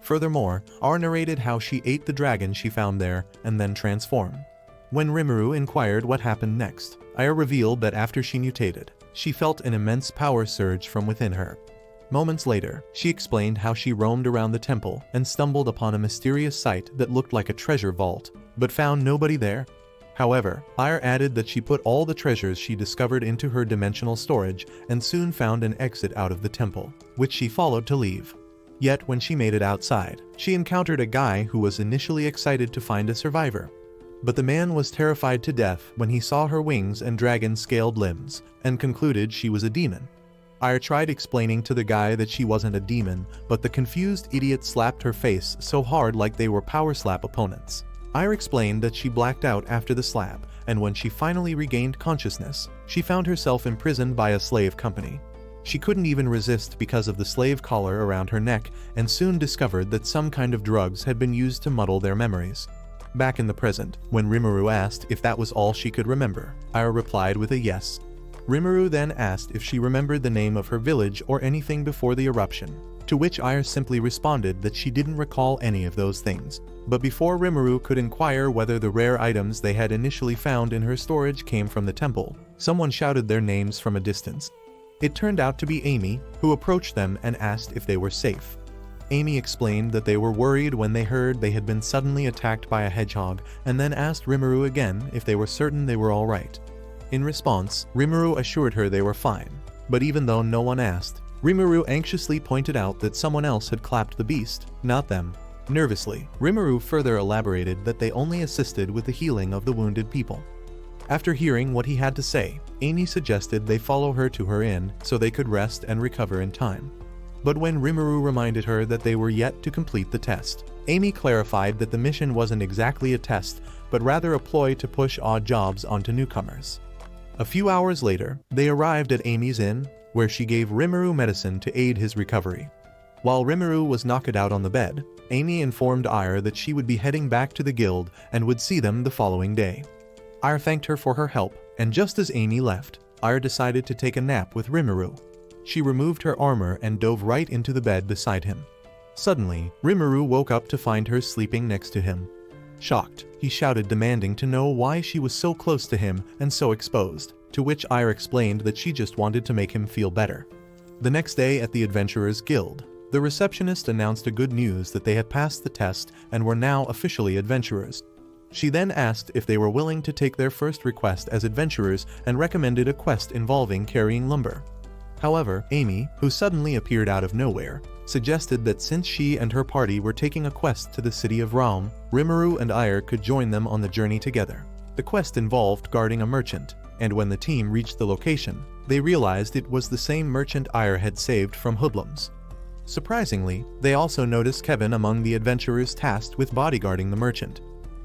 A: Furthermore, Ire narrated how she ate the dragon she found there and then transformed. When Rimmeru inquired what happened next, Ire revealed that after she mutated, she felt an immense power surge from within her. Moments later, she explained how she roamed around the temple and stumbled upon a mysterious site that looked like a treasure vault, but found nobody there. However, Ire added that she put all the treasures she discovered into her dimensional storage and soon found an exit out of the temple, which she followed to leave. Yet when she made it outside, she encountered a guy who was initially excited to find a survivor. But the man was terrified to death when he saw her wings and dragon-scaled limbs, and concluded she was a demon. Ire tried explaining to the guy that she wasn't a demon, but the confused idiot slapped her face so hard like they were power slap opponents. Ire explained that she blacked out after the slap, and when she finally regained consciousness, she found herself imprisoned by a slave company. She couldn't even resist because of the slave collar around her neck, and soon discovered that some kind of drugs had been used to muddle their memories. Back in the present, when Rimmeru asked if that was all she could remember, Ire replied with a yes. Rimmeru then asked if she remembered the name of her village or anything before the eruption, to which Ire simply responded that she didn't recall any of those things. But before Rimmeru could inquire whether the rare items they had initially found in her storage came from the temple, someone shouted their names from a distance. It turned out to be Amy, who approached them and asked if they were safe. Amy explained that they were worried when they heard they had been suddenly attacked by a hedgehog, and then asked Rimmeru again if they were certain they were all right. In response, Rimmeru assured her they were fine, but even though no one asked, Rimmeru anxiously pointed out that someone else had clapped the beast, not them. Nervously, Rimmeru further elaborated that they only assisted with the healing of the wounded people. After hearing what he had to say, Amy suggested they follow her to her inn so they could rest and recover in time. But when Rimmeru reminded her that they were yet to complete the test, Amy clarified that the mission wasn't exactly a test, but rather a ploy to push odd jobs onto newcomers. A few hours later, they arrived at Amy's inn, where she gave Rimmeru medicine to aid his recovery. While Rimmeru was knocked out on the bed, Amy informed Ire that she would be heading back to the guild and would see them the following day. Ire thanked her for her help, and just as Amy left, Ire decided to take a nap with Rimmeru. She removed her armor and dove right into the bed beside him. Suddenly, Rimmeru woke up to find her sleeping next to him. Shocked, he shouted, demanding to know why she was so close to him and so exposed, to which Ire explained that she just wanted to make him feel better. The next day at the Adventurers Guild, the receptionist announced the good news that they had passed the test and were now officially adventurers. She then asked if they were willing to take their first request as adventurers and recommended a quest involving carrying lumber. However, Amy, who suddenly appeared out of nowhere, suggested that since she and her party were taking a quest to the city of Ralm, Rimmeru and Ire could join them on the journey together. The quest involved guarding a merchant, and when the team reached the location, they realized it was the same merchant Ire had saved from hoodlums. Surprisingly, they also noticed Kevin among the adventurers tasked with bodyguarding the merchant.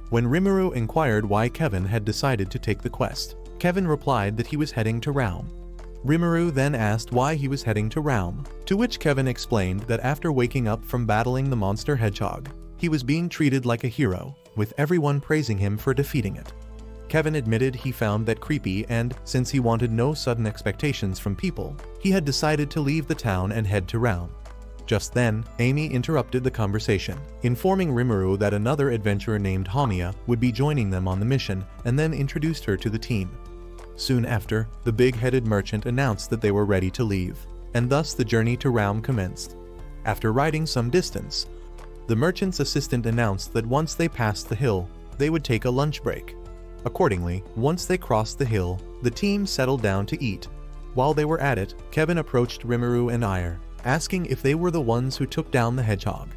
A: When Rimmeru inquired why Kevin had decided to take the quest, Kevin replied that he was heading to Ralm. Rimmeru then asked why he was heading to Ralm, to which Kevin explained that after waking up from battling the monster Hedgehog, he was being treated like a hero, with everyone praising him for defeating it. Kevin admitted he found that creepy, and since he wanted no sudden expectations from people, he had decided to leave the town and head to Ralm. Just then, Amy interrupted the conversation, informing Rimmeru that another adventurer named Hamia would be joining them on the mission, and then introduced her to the team. Soon after, the big-headed merchant announced that they were ready to leave, and thus the journey to Ralm commenced. After riding some distance, the merchant's assistant announced that once they passed the hill, they would take a lunch break. Accordingly, once they crossed the hill, the team settled down to eat. While they were at it, Kevin approached Rimmeru and Ire, asking if they were the ones who took down the hedgehog.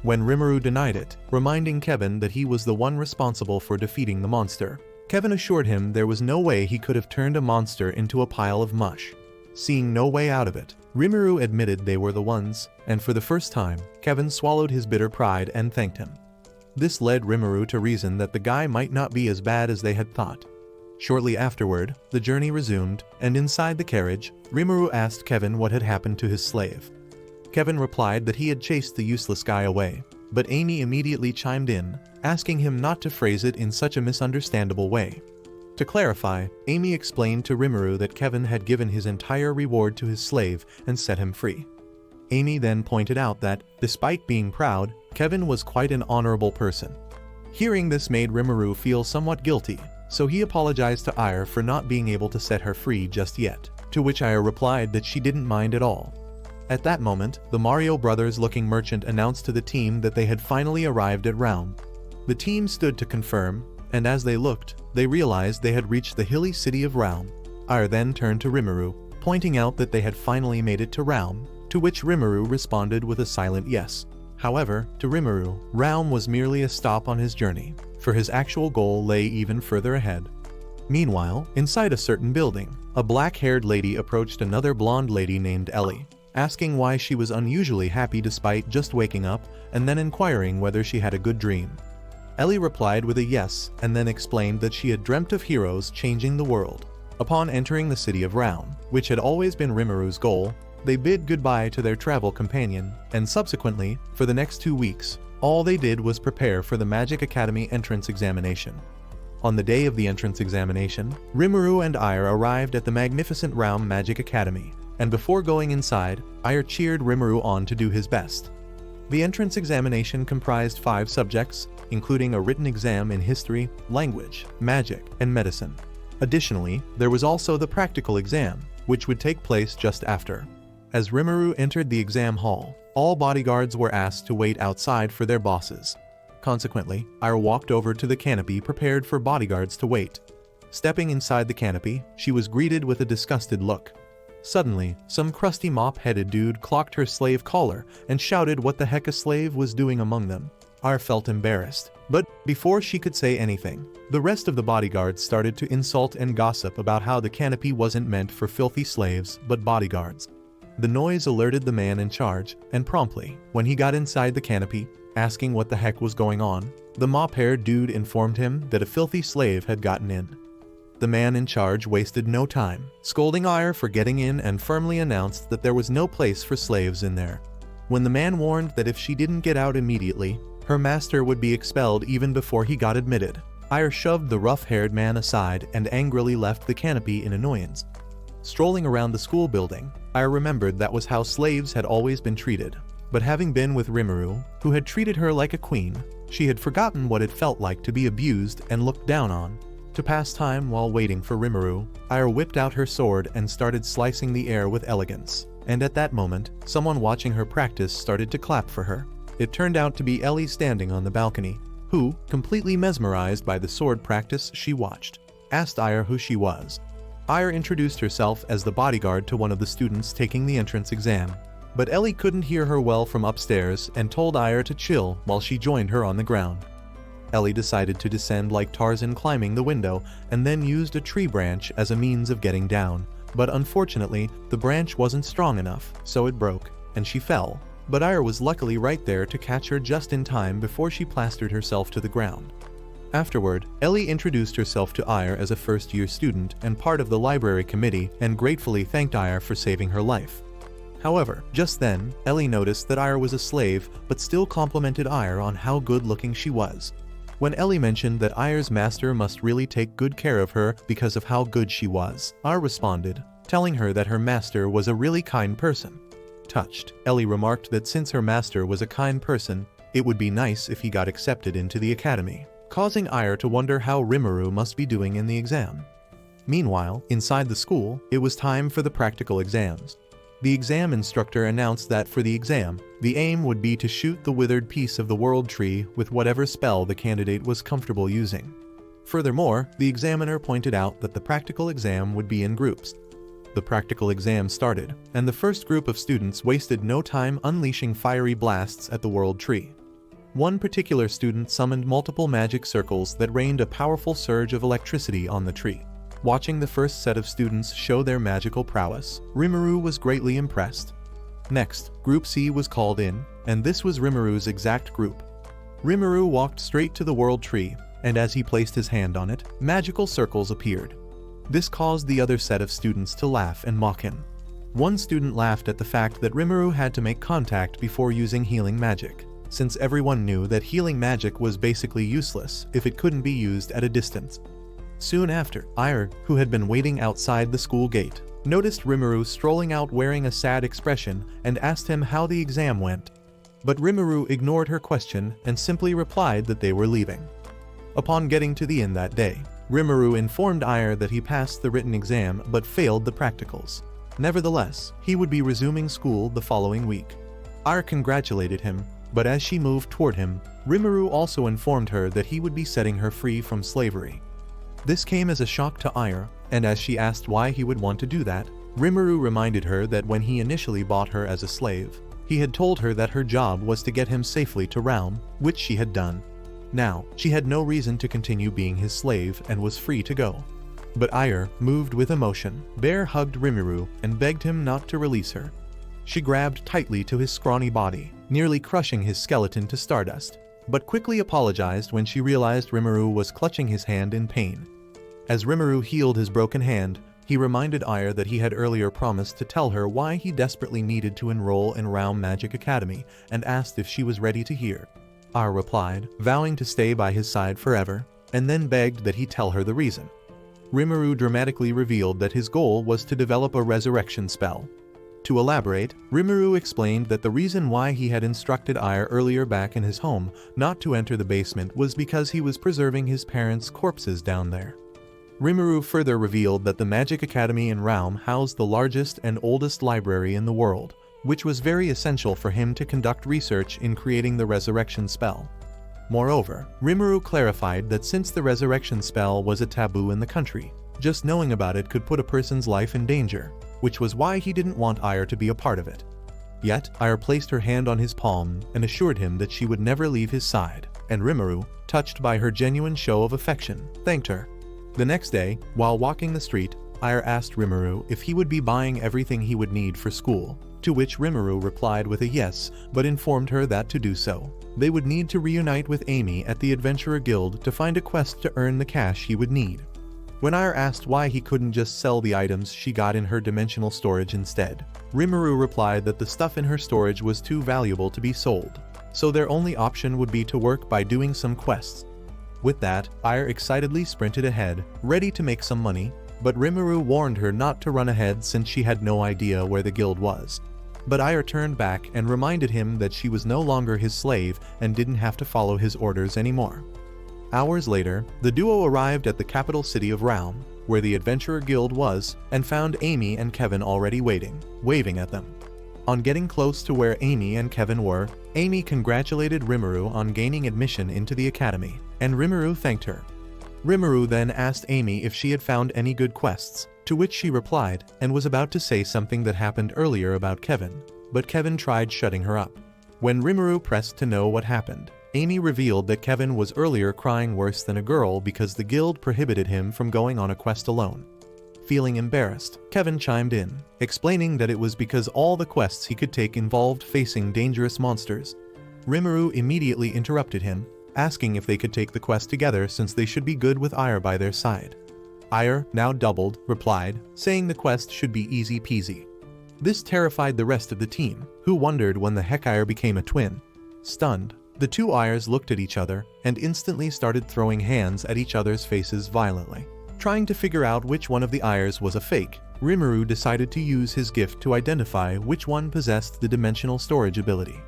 A: When Rimmeru denied it, reminding Kevin that he was the one responsible for defeating the monster, Kevin assured him there was no way he could have turned a monster into a pile of mush. Seeing no way out of it, Rimmeru admitted they were the ones, and for the first time, Kevin swallowed his bitter pride and thanked him. This led Rimmeru to reason that the guy might not be as bad as they had thought. Shortly afterward, the journey resumed, and inside the carriage, Rimmeru asked Kevin what had happened to his slave. Kevin replied that he had chased the useless guy away, but Amy immediately chimed in, asking him not to phrase it in such a misunderstandable way. To clarify, Amy explained to Rimmeru that Kevin had given his entire reward to his slave and set him free. Amy then pointed out that, despite being proud, Kevin was quite an honorable person. Hearing this made Rimmeru feel somewhat guilty, so he apologized to Ire for not being able to set her free just yet, to which Ire replied that she didn't mind at all. At that moment, the Mario Brothers-looking merchant announced to the team that they had finally arrived at Ralm. The team stood to confirm, and as they looked, they realized they had reached the hilly city of Ralm. Ire then turned to Rimmeru, pointing out that they had finally made it to Ralm, to which Rimmeru responded with a silent yes. However, to Rimmeru, Ralm was merely a stop on his journey, for his actual goal lay even further ahead. Meanwhile, inside a certain building, a black-haired lady approached another blonde lady named Ellie, asking why she was unusually happy despite just waking up, and then inquiring whether she had a good dream. Ellie replied with a yes, and then explained that she had dreamt of heroes changing the world. Upon entering the city of Ralm, which had always been Rimmeru's goal, they bid goodbye to their travel companion, and subsequently, for the next 2 weeks, all they did was prepare for the Magic Academy entrance examination. On the day of the entrance examination, Rimmeru and Ire arrived at the magnificent Ralm Magic Academy, and before going inside, Ire cheered Rimmeru on to do his best. The entrance examination comprised 5 subjects, including a written exam in history, language, magic, and medicine. Additionally, there was also the practical exam, which would take place just after. As Rimmeru entered the exam hall, all bodyguards were asked to wait outside for their bosses. Consequently, Ire walked over to the canopy prepared for bodyguards to wait. Stepping inside the canopy, she was greeted with a disgusted look. Suddenly, some crusty mop-headed dude clocked her slave collar and shouted what the heck a slave was doing among them. Ire felt embarrassed, but before she could say anything, the rest of the bodyguards started to insult and gossip about how the canopy wasn't meant for filthy slaves, but bodyguards. The noise alerted the man in charge, and promptly, when he got inside the canopy, asking what the heck was going on, the mop-haired dude informed him that a filthy slave had gotten in. The man in charge wasted no time, scolding Ire for getting in and firmly announced that there was no place for slaves in there. When the man warned that if she didn't get out immediately, her master would be expelled even before he got admitted, Ire shoved the rough-haired man aside and angrily left the canopy in annoyance. Strolling around the school building, Ire remembered that was how slaves had always been treated. But having been with Rimmeru, who had treated her like a queen, she had forgotten what it felt like to be abused and looked down on. To pass time while waiting for Rimmeru, Ire whipped out her sword and started slicing the air with elegance. And at that moment, someone watching her practice started to clap for her. It turned out to be Ellie standing on the balcony, who, completely mesmerized by the sword practice she watched, asked Ire who she was. Ayr introduced herself as the bodyguard to one of the students taking the entrance exam. But Ellie couldn't hear her well from upstairs and told Ayr to chill while she joined her on the ground. Ellie decided to descend like Tarzan climbing the window and then used a tree branch as a means of getting down. But unfortunately, the branch wasn't strong enough, so it broke, and she fell. But Ayr was luckily right there to catch her just in time before she plastered herself to the ground. Afterward, Ellie introduced herself to Ayr as a first-year student and part of the library committee and gratefully thanked Ayr for saving her life. However, just then, Ellie noticed that Ayr was a slave but still complimented Ayr on how good-looking she was. When Ellie mentioned that Ayr's master must really take good care of her because of how good she was, Ayr responded, telling her that her master was a really kind person. Touched, Ellie remarked that since her master was a kind person, it would be nice if he got accepted into the academy, causing Ayr to wonder how Rimmeru must be doing in the exam. Meanwhile, inside the school, it was time for the practical exams. The exam instructor announced that for the exam, the aim would be to shoot the withered piece of the world tree with whatever spell the candidate was comfortable using. Furthermore, the examiner pointed out that the practical exam would be in groups. The practical exam started, and the first group of students wasted no time unleashing fiery blasts at the world tree. One particular student summoned multiple magic circles that rained a powerful surge of electricity on the tree. Watching the first set of students show their magical prowess, Rimmeru was greatly impressed. Next, Group C was called in, and this was Rimmeru's exact group. Rimmeru walked straight to the world tree, and as he placed his hand on it, magical circles appeared. This caused the other set of students to laugh and mock him. One student laughed at the fact that Rimmeru had to make contact before using healing magic, since everyone knew that healing magic was basically useless if it couldn't be used at a distance. Soon after, Ayr, who had been waiting outside the school gate, noticed Rimmeru strolling out wearing a sad expression and asked him how the exam went. But Rimmeru ignored her question and simply replied that they were leaving. Upon getting to the inn that day, Rimmeru informed Ayr that he passed the written exam but failed the practicals. Nevertheless, he would be resuming school the following week. Ayr congratulated him, but as she moved toward him, Rimmeru also informed her that he would be setting her free from slavery. This came as a shock to Ayr, and as she asked why he would want to do that, Rimmeru reminded her that when he initially bought her as a slave, he had told her that her job was to get him safely to Ralm, which she had done. Now, she had no reason to continue being his slave and was free to go. But Ayr, moved with emotion, bear hugged Rimmeru and begged him not to release her. She grabbed tightly to his scrawny body, nearly crushing his skeleton to stardust, but quickly apologized when she realized Rimmeru was clutching his hand in pain. As Rimmeru healed his broken hand, he reminded Ayr that he had earlier promised to tell her why he desperately needed to enroll in Ralm Magic Academy and asked if she was ready to hear. Ayr replied, vowing to stay by his side forever, and then begged that he tell her the reason. Rimmeru dramatically revealed that his goal was to develop a resurrection spell. To elaborate, Rimmeru explained that the reason why he had instructed Ayr earlier back in his home not to enter the basement was because he was preserving his parents' corpses down there. Rimmeru further revealed that the Magic Academy in Ralm housed the largest and oldest library in the world, which was very essential for him to conduct research in creating the resurrection spell. Moreover, Rimmeru clarified that since the resurrection spell was a taboo in the country, just knowing about it could put a person's life in danger, which was why he didn't want Ayr to be a part of it. Yet, Ayr placed her hand on his palm and assured him that she would never leave his side, and Rimmeru, touched by her genuine show of affection, thanked her. The next day, while walking the street, Ayr asked Rimmeru if he would be buying everything he would need for school, to which Rimmeru replied with a yes, but informed her that to do so, they would need to reunite with Amy at the Adventurer Guild to find a quest to earn the cash he would need. When Ayr asked why he couldn't just sell the items she got in her dimensional storage instead, Rimmeru replied that the stuff in her storage was too valuable to be sold, so their only option would be to work by doing some quests. With that, Ayr excitedly sprinted ahead, ready to make some money, but Rimmeru warned her not to run ahead since she had no idea where the guild was. But Ayr turned back and reminded him that she was no longer his slave and didn't have to follow his orders anymore. Hours later, the duo arrived at the capital city of Ralm, where the Adventurer Guild was, and found Amy and Kevin already waiting, waving at them. On getting close to where Amy and Kevin were, Amy congratulated Rimmeru on gaining admission into the academy, and Rimmeru thanked her. Rimmeru then asked Amy if she had found any good quests, To which she replied and was about to say something that happened earlier about Kevin, but Kevin tried shutting her up. When Rimmeru pressed to know what happened, Amy revealed that Kevin was earlier crying worse than a girl because the guild prohibited him from going on a quest alone. Feeling embarrassed, Kevin chimed in, explaining that it was because all the quests he could take involved facing dangerous monsters. Rimmeru immediately interrupted him, asking if they could take the quest together since they should be good with Ire by their side. Ire, now doubled, replied, saying the quest should be easy peasy. This terrified the rest of the team, who wondered when the heck Ire became a twin. Stunned, the two Ires looked at each other and instantly started throwing hands at each other's faces violently. Trying to figure out which one of the Ires was a fake, Rimmeru decided to use his gift to identify which one possessed the dimensional storage ability.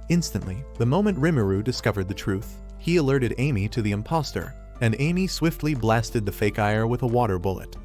A: Instantly, the moment Rimmeru discovered the truth, he alerted Amy to the impostor, and Amy swiftly blasted the fake Ire with a water bullet.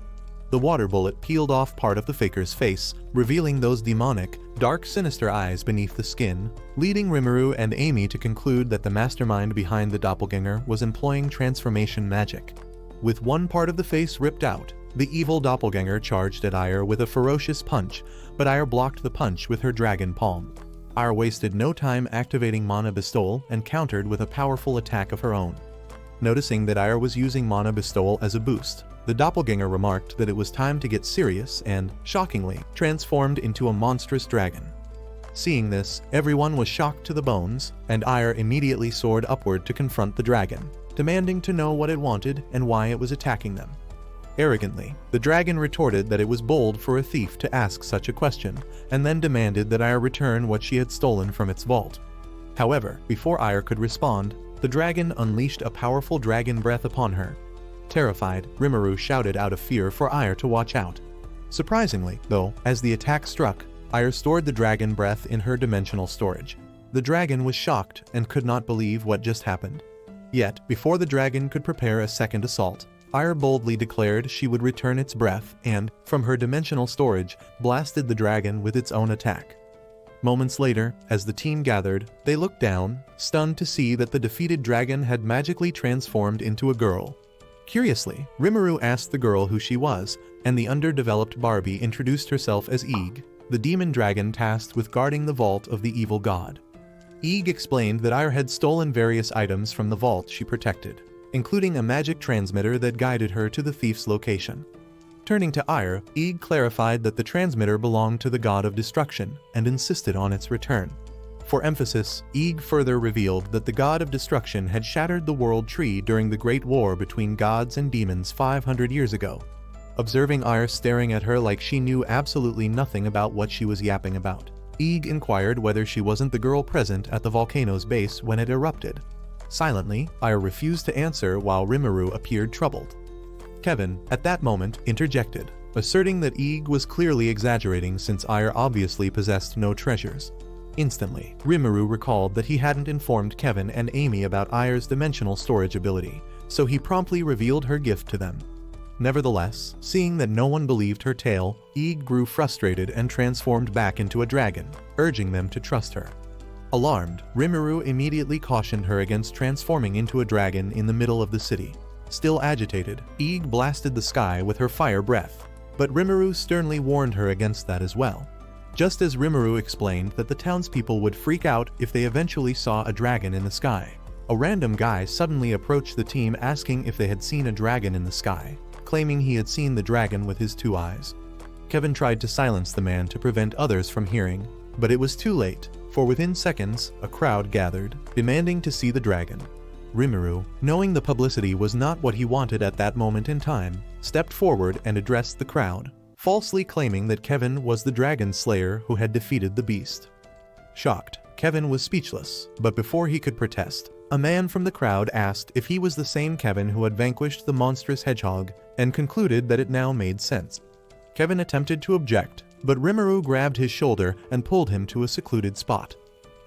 A: The water bullet peeled off part of the faker's face, revealing those demonic, dark, sinister eyes beneath the skin, leading Rimmeru and Amy to conclude that the mastermind behind the doppelganger was employing transformation magic. With one part of the face ripped out, the evil doppelganger charged at Ire with a ferocious punch, but Ire blocked the punch with her dragon palm. Ire wasted no time activating Mana Bestowal and countered with a powerful attack of her own. Noticing that Ire was using Mana Bestowal as a boost, the doppelganger remarked that it was time to get serious and, shockingly, transformed into a monstrous dragon. Seeing this, everyone was shocked to the bones, and Ire immediately soared upward to confront the dragon, demanding to know what it wanted and why it was attacking them. Arrogantly, the dragon retorted that it was bold for a thief to ask such a question, and then demanded that Ire return what she had stolen from its vault. However, before Ire could respond, the dragon unleashed a powerful dragon breath upon her. Terrified, Rimmeru shouted out of fear for Ire to watch out. Surprisingly, though, as the attack struck, Ire stored the dragon breath in her dimensional storage. The dragon was shocked and could not believe what just happened. Yet, before the dragon could prepare a second assault, Ire boldly declared she would return its breath and, from her dimensional storage, blasted the dragon with its own attack. Moments later, as the team gathered, they looked down, stunned to see that the defeated dragon had magically transformed into a girl. Curiously, Rimmeru asked the girl who she was, and the underdeveloped Barbie introduced herself as Eeg, the demon dragon tasked with guarding the vault of the evil god. Eeg explained that Ire had stolen various items from the vault she protected, including a magic transmitter that guided her to the thief's location. Turning to Ire, Eeg clarified that the transmitter belonged to the god of destruction and insisted on its return. For emphasis, Eeg further revealed that the god of destruction had shattered the world tree during the Great War between gods and demons 500 years ago. Observing Ire staring at her like she knew absolutely nothing about what she was yapping about, Eeg inquired whether she wasn't the girl present at the volcano's base when it erupted. Silently, Ire refused to answer while Rimmeru appeared troubled. Kevin, at that moment, interjected, asserting that Eeg was clearly exaggerating since Ire obviously possessed no treasures. Instantly, Rimmeru recalled that he hadn't informed Kevin and Amy about Ire's dimensional storage ability, so he promptly revealed her gift to them. Nevertheless, seeing that no one believed her tale, Eeg grew frustrated and transformed back into a dragon, urging them to trust her. Alarmed, Rimmeru immediately cautioned her against transforming into a dragon in the middle of the city. Still agitated, Eeg blasted the sky with her fire breath, but Rimmeru sternly warned her against that as well. Just as Rimmeru explained that the townspeople would freak out if they eventually saw a dragon in the sky, a random guy suddenly approached the team asking if they had seen a dragon in the sky, claiming he had seen the dragon with his two eyes. Kevin tried to silence the man to prevent others from hearing, but it was too late, for within seconds, a crowd gathered, demanding to see the dragon. Rimmeru, knowing the publicity was not what he wanted at that moment in time, stepped forward and addressed the crowd, falsely claiming that Kevin was the dragon slayer who had defeated the beast. Shocked, Kevin was speechless, but before he could protest, a man from the crowd asked if he was the same Kevin who had vanquished the monstrous Hedgehog, and concluded that it now made sense. Kevin attempted to object, but Rimmeru grabbed his shoulder and pulled him to a secluded spot.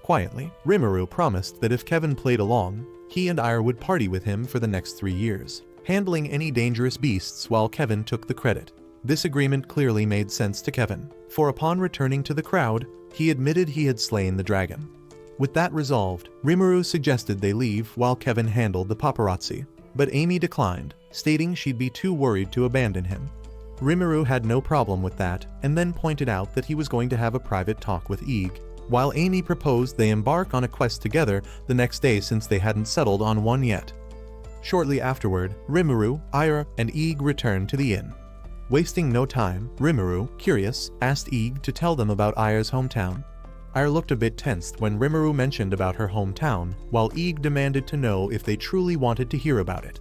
A: Quietly, Rimmeru promised that if Kevin played along, he and Ire would party with him for the next 3 years, handling any dangerous beasts while Kevin took the credit. This agreement clearly made sense to Kevin, for upon returning to the crowd, he admitted he had slain the dragon. With that resolved, Rimmeru suggested they leave while Kevin handled the paparazzi, but Amy declined, stating she'd be too worried to abandon him. Rimmeru had no problem with that, and then pointed out that he was going to have a private talk with Ig, while Amy proposed they embark on a quest together the next day since they hadn't settled on one yet. Shortly afterward, Rimmeru, Ira, and Ig returned to the inn. Wasting no time, Rimmeru, curious, asked Ig to tell them about Ira's hometown. Ira looked a bit tensed when Rimmeru mentioned about her hometown, while Ig demanded to know if they truly wanted to hear about it.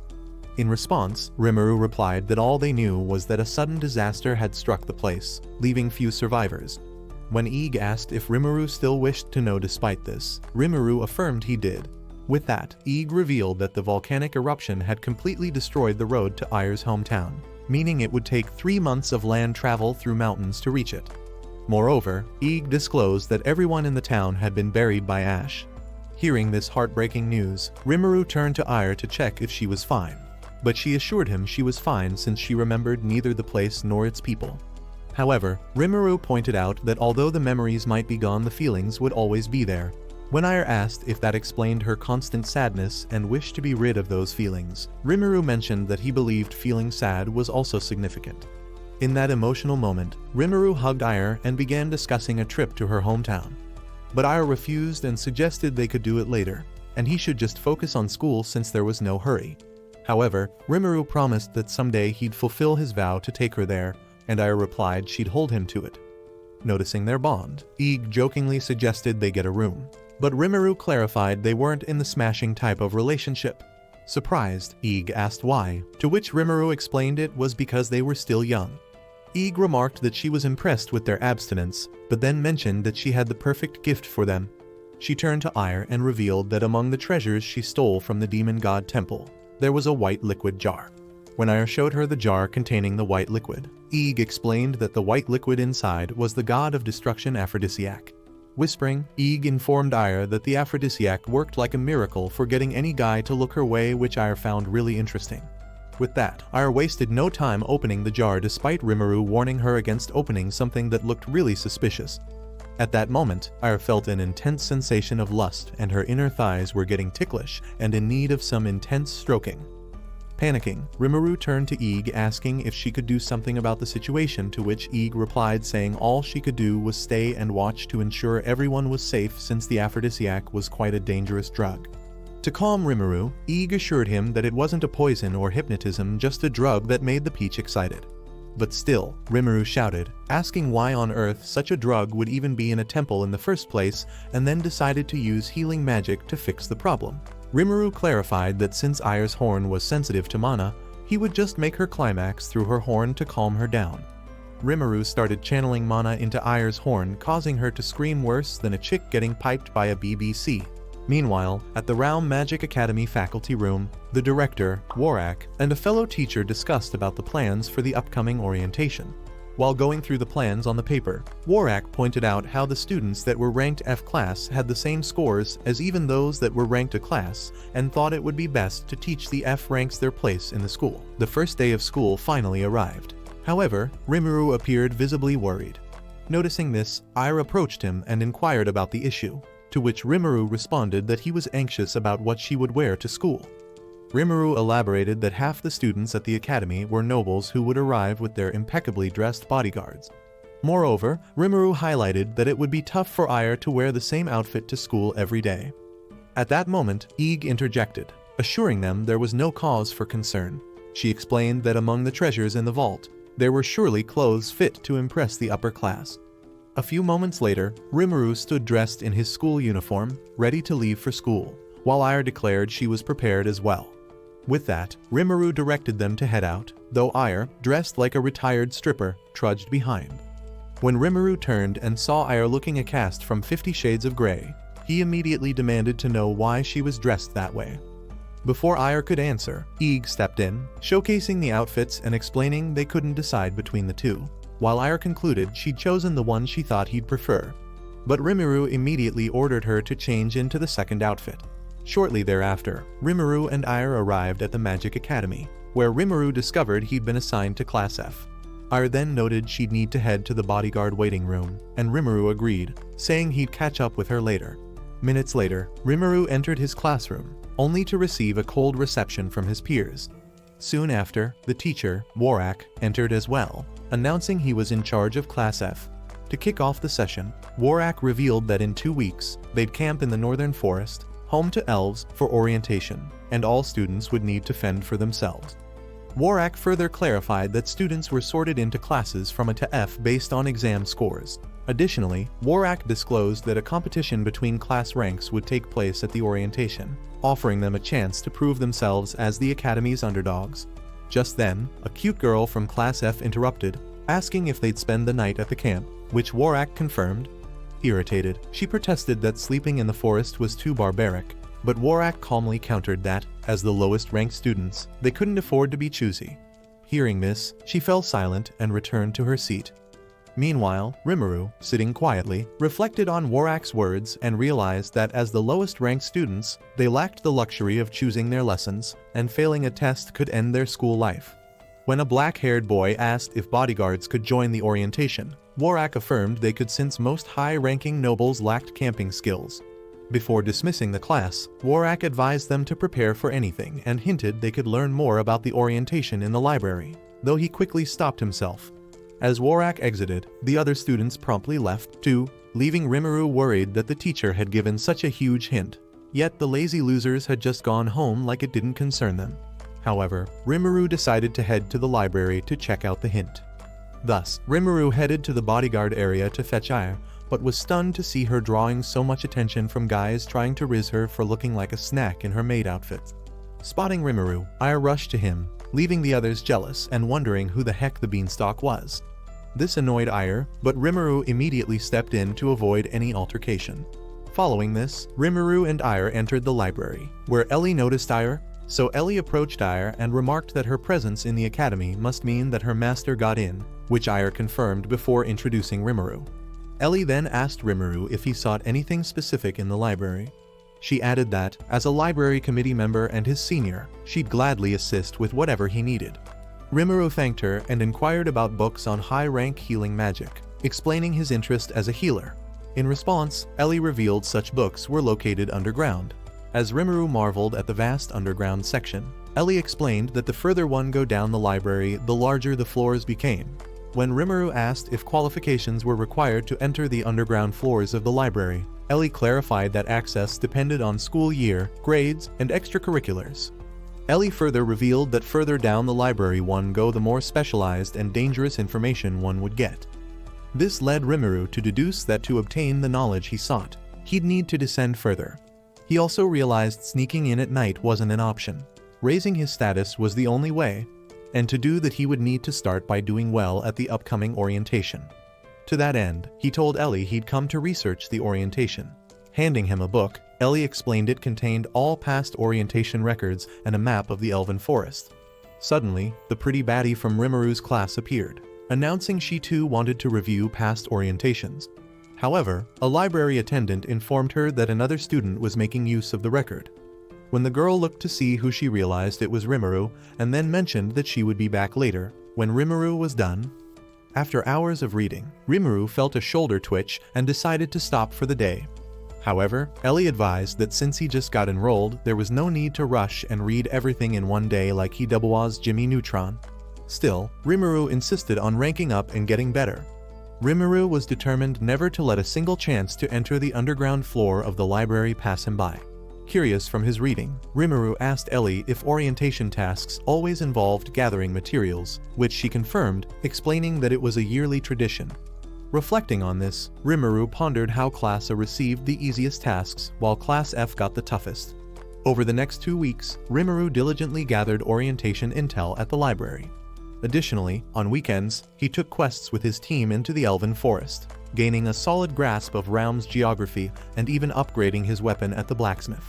A: In response, Rimmeru replied that all they knew was that a sudden disaster had struck the place, leaving few survivors. When Ig asked if Rimmeru still wished to know despite this, Rimmeru affirmed he did. With that, Ig revealed that the volcanic eruption had completely destroyed the road to Ira's hometown, meaning it would take 3 months of land travel through mountains to reach it. Moreover, Ig disclosed that everyone in the town had been buried by ash. Hearing this heartbreaking news, Rimmeru turned to Ira to check if she was fine. But she assured him she was fine since she remembered neither the place nor its people. However, Rimmeru pointed out that although the memories might be gone, the feelings would always be there. When Ira asked if that explained her constant sadness and wish to be rid of those feelings, Rimmeru mentioned that he believed feeling sad was also significant. In that emotional moment, Rimmeru hugged Ira and began discussing a trip to her hometown. But Ira refused and suggested they could do it later, and he should just focus on school since there was no hurry. However, Rimmeru promised that someday he'd fulfill his vow to take her there, and Ira replied she'd hold him to it. Noticing their bond, Ig jokingly suggested they get a room, but Rimmeru clarified they weren't in the smashing type of relationship. Surprised, Ig asked why, to which Rimmeru explained it was because they were still young. Ig remarked that she was impressed with their abstinence, but then mentioned that she had the perfect gift for them. She turned to Ire and revealed that among the treasures she stole from the demon god temple, there was a white liquid jar. When Ire showed her the jar containing the white liquid, Ig explained that the white liquid inside was the god of destruction aphrodisiac. Whispering, Ig informed Ire that the aphrodisiac worked like a miracle for getting any guy to look her way, which Ire found really interesting. With that, Ire wasted no time opening the jar despite Rimmeru warning her against opening something that looked really suspicious. At that moment, Ire felt an intense sensation of lust and her inner thighs were getting ticklish and in need of some intense stroking. Panicking, Rimmeru turned to Ig asking if she could do something about the situation, to which Ig replied saying all she could do was stay and watch to ensure everyone was safe since the aphrodisiac was quite a dangerous drug. To calm Rimmeru, Ig assured him that it wasn't a poison or hypnotism, just a drug that made the peach excited. But still, Rimmeru shouted, asking why on earth such a drug would even be in a temple in the first place, and then decided to use healing magic to fix the problem. Rimmeru clarified that since Ire's horn was sensitive to mana, he would just make her climax through her horn to calm her down. Rimmeru started channeling mana into Ire's horn, causing her to scream worse than a chick getting piped by a BBC. Meanwhile, at the Ralm Magic Academy faculty room, the director, Warak, and a fellow teacher discussed about the plans for the upcoming orientation. While going through the plans on the paper, Warak pointed out how the students that were ranked F class had the same scores as even those that were ranked A class, and thought it would be best to teach the F ranks their place in the school. The first day of school finally arrived. However, Rimmeru appeared visibly worried. Noticing this, Ire approached him and inquired about the issue, to which Rimmeru responded that he was anxious about what she would wear to school. Rimmeru elaborated that half the students at the academy were nobles who would arrive with their impeccably dressed bodyguards. Moreover, Rimmeru highlighted that it would be tough for Ire to wear the same outfit to school every day. At that moment, Ig interjected, assuring them there was no cause for concern. She explained that among the treasures in the vault, there were surely clothes fit to impress the upper class. A few moments later, Rimmeru stood dressed in his school uniform, ready to leave for school, while Ire declared she was prepared as well. With that, Rimmeru directed them to head out, though Ire, dressed like a retired stripper, trudged behind. When Rimmeru turned and saw Ire looking a cast from 50 Shades of Grey, he immediately demanded to know why she was dressed that way. Before Ire could answer, Ig stepped in, showcasing the outfits and explaining they couldn't decide between the two, while Ire concluded she'd chosen the one she thought he'd prefer. But Rimmeru immediately ordered her to change into the second outfit. Shortly thereafter, Rimmeru and Ire arrived at the Magic Academy, where Rimmeru discovered he'd been assigned to Class F. Ire then noted she'd need to head to the bodyguard waiting room, and Rimmeru agreed, saying he'd catch up with her later. Minutes later, Rimmeru entered his classroom, only to receive a cold reception from his peers. Soon after, the teacher, Warak, entered as well, announcing he was in charge of Class F. To kick off the session, Warak revealed that in 2 weeks, they'd camp in the northern forest, home to elves, for orientation, and all students would need to fend for themselves. Warak further clarified that students were sorted into classes from A to F based on exam scores. Additionally, Warak disclosed that a competition between class ranks would take place at the orientation, offering them a chance to prove themselves as the academy's underdogs. Just then, a cute girl from Class F interrupted, asking if they'd spend the night at the camp, which Warak confirmed. Irritated, she protested that sleeping in the forest was too barbaric, but Warak calmly countered that, as the lowest-ranked students, they couldn't afford to be choosy. Hearing this, she fell silent and returned to her seat. Meanwhile, Rimmeru, sitting quietly, reflected on Warak's words and realized that as the lowest-ranked students, they lacked the luxury of choosing their lessons, and failing a test could end their school life. When a black-haired boy asked if bodyguards could join the orientation, Warak affirmed they could since most high-ranking nobles lacked camping skills. Before dismissing the class, Warak advised them to prepare for anything and hinted they could learn more about the orientation in the library, though he quickly stopped himself. As Warak exited, the other students promptly left, too, leaving Rimmeru worried that the teacher had given such a huge hint. Yet the lazy losers had just gone home like it didn't concern them. However, Rimmeru decided to head to the library to check out the hint. Thus, Rimmeru headed to the bodyguard area to fetch Aya, but was stunned to see her drawing so much attention from guys trying to riz her for looking like a snack in her maid outfit. Spotting Rimmeru, Aya rushed to him, leaving the others jealous and wondering who the heck the beanstalk was. This annoyed Aya, but Rimmeru immediately stepped in to avoid any altercation. Following this, Rimmeru and Aya entered the library, where Ellie noticed Aya, so Ellie approached Aya and remarked that her presence in the academy must mean that her master got in, which Aya confirmed before introducing Rimmeru. Ellie then asked Rimmeru if he sought anything specific in the library. She added that, as a library committee member and his senior, she'd gladly assist with whatever he needed. Rimmeru thanked her and inquired about books on high-rank healing magic, explaining his interest as a healer. In response, Ellie revealed such books were located underground. As Rimmeru marveled at the vast underground section, Ellie explained that the further one go down the library, the larger the floors became. When Rimmeru asked if qualifications were required to enter the underground floors of the library, Ellie clarified that access depended on school year, grades, and extracurriculars. Ellie further revealed that further down the library one go, the more specialized and dangerous information one would get. This led Rimmeru to deduce that to obtain the knowledge he sought, he'd need to descend further. He also realized sneaking in at night wasn't an option. Raising his status was the only way, and to do that he would need to start by doing well at the upcoming orientation. To that end, he told Ellie he'd come to research the orientation. Handing him a book, Ellie explained it contained all past orientation records and a map of the Elven Forest. Suddenly, the pretty baddie from Rimmeru's class appeared, announcing she too wanted to review past orientations. However, a library attendant informed her that another student was making use of the record. When the girl looked to see who, she realized it was Rimmeru, and then mentioned that she would be back later. When Rimmeru was done, after hours of reading, Rimmeru felt a shoulder twitch and decided to stop for the day. However, Ellie advised that since he just got enrolled, there was no need to rush and read everything in one day like he was Jimmy Neutron. Still, Rimmeru insisted on ranking up and getting better. Rimmeru was determined never to let a single chance to enter the underground floor of the library pass him by. Curious from his reading, Rimmeru asked Ellie if orientation tasks always involved gathering materials, which she confirmed, explaining that it was a yearly tradition. Reflecting on this, Rimmeru pondered how Class A received the easiest tasks while Class F got the toughest. Over the next 2 weeks, Rimmeru diligently gathered orientation intel at the library. Additionally, on weekends, he took quests with his team into the Elven Forest, gaining a solid grasp of Ralm's geography and even upgrading his weapon at the blacksmith.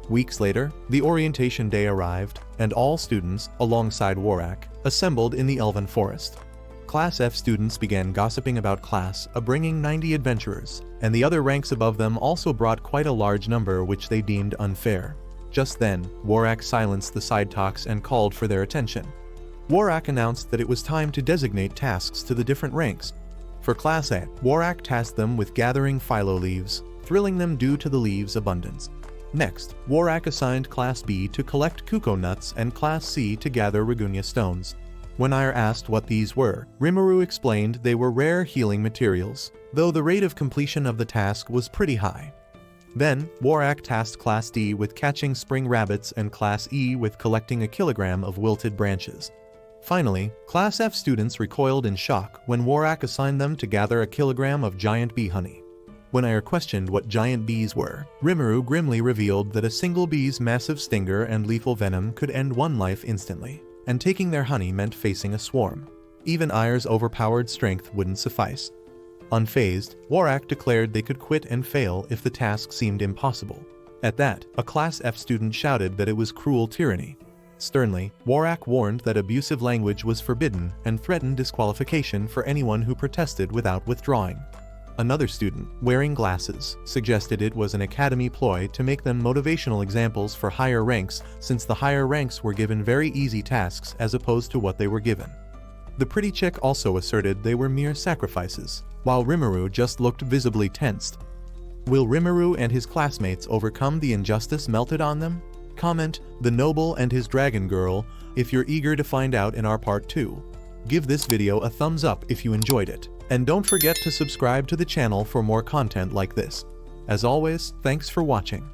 A: Weeks later, the orientation day arrived, and all students, alongside Warak, assembled in the Elven Forest. Class F students began gossiping about Class A bringing 90 adventurers, and the other ranks above them also brought quite a large number, which they deemed unfair. Just then, Warak silenced the side talks and called for their attention. Warak announced that it was time to designate tasks to the different ranks. For Class A, Warak tasked them with gathering philo leaves, thrilling them due to the leaves' abundance. Next, Warak assigned Class B to collect Kuko nuts and Class C to gather Ragunya stones. When I asked what these were, Rimmeru explained they were rare healing materials, though the rate of completion of the task was pretty high. Then, Warak tasked Class D with catching spring rabbits and Class E with collecting a kilogram of wilted branches. Finally, Class F students recoiled in shock when Warak assigned them to gather a kilogram of giant bee honey. When I questioned what giant bees were, Rimmeru grimly revealed that a single bee's massive stinger and lethal venom could end one life instantly, and taking their honey meant facing a swarm. Even Ayer's overpowered strength wouldn't suffice. Unfazed, Warak declared they could quit and fail if the task seemed impossible. At that, a Class F student shouted that it was cruel tyranny. Sternly, Warak warned that abusive language was forbidden and threatened disqualification for anyone who protested without withdrawing. Another student, wearing glasses, suggested it was an academy ploy to make them motivational examples for higher ranks, since the higher ranks were given very easy tasks as opposed to what they were given. The pretty chick also asserted they were mere sacrifices, while Rimmeru just looked visibly tensed. Will Rimmeru and his classmates overcome the injustice melted on them? Comment, "The Noble and his Dragon Girl," if you're eager to find out in our part 2. Give this video a thumbs up if you enjoyed it, and don't forget to subscribe to the channel for more content like this. As always, thanks for watching.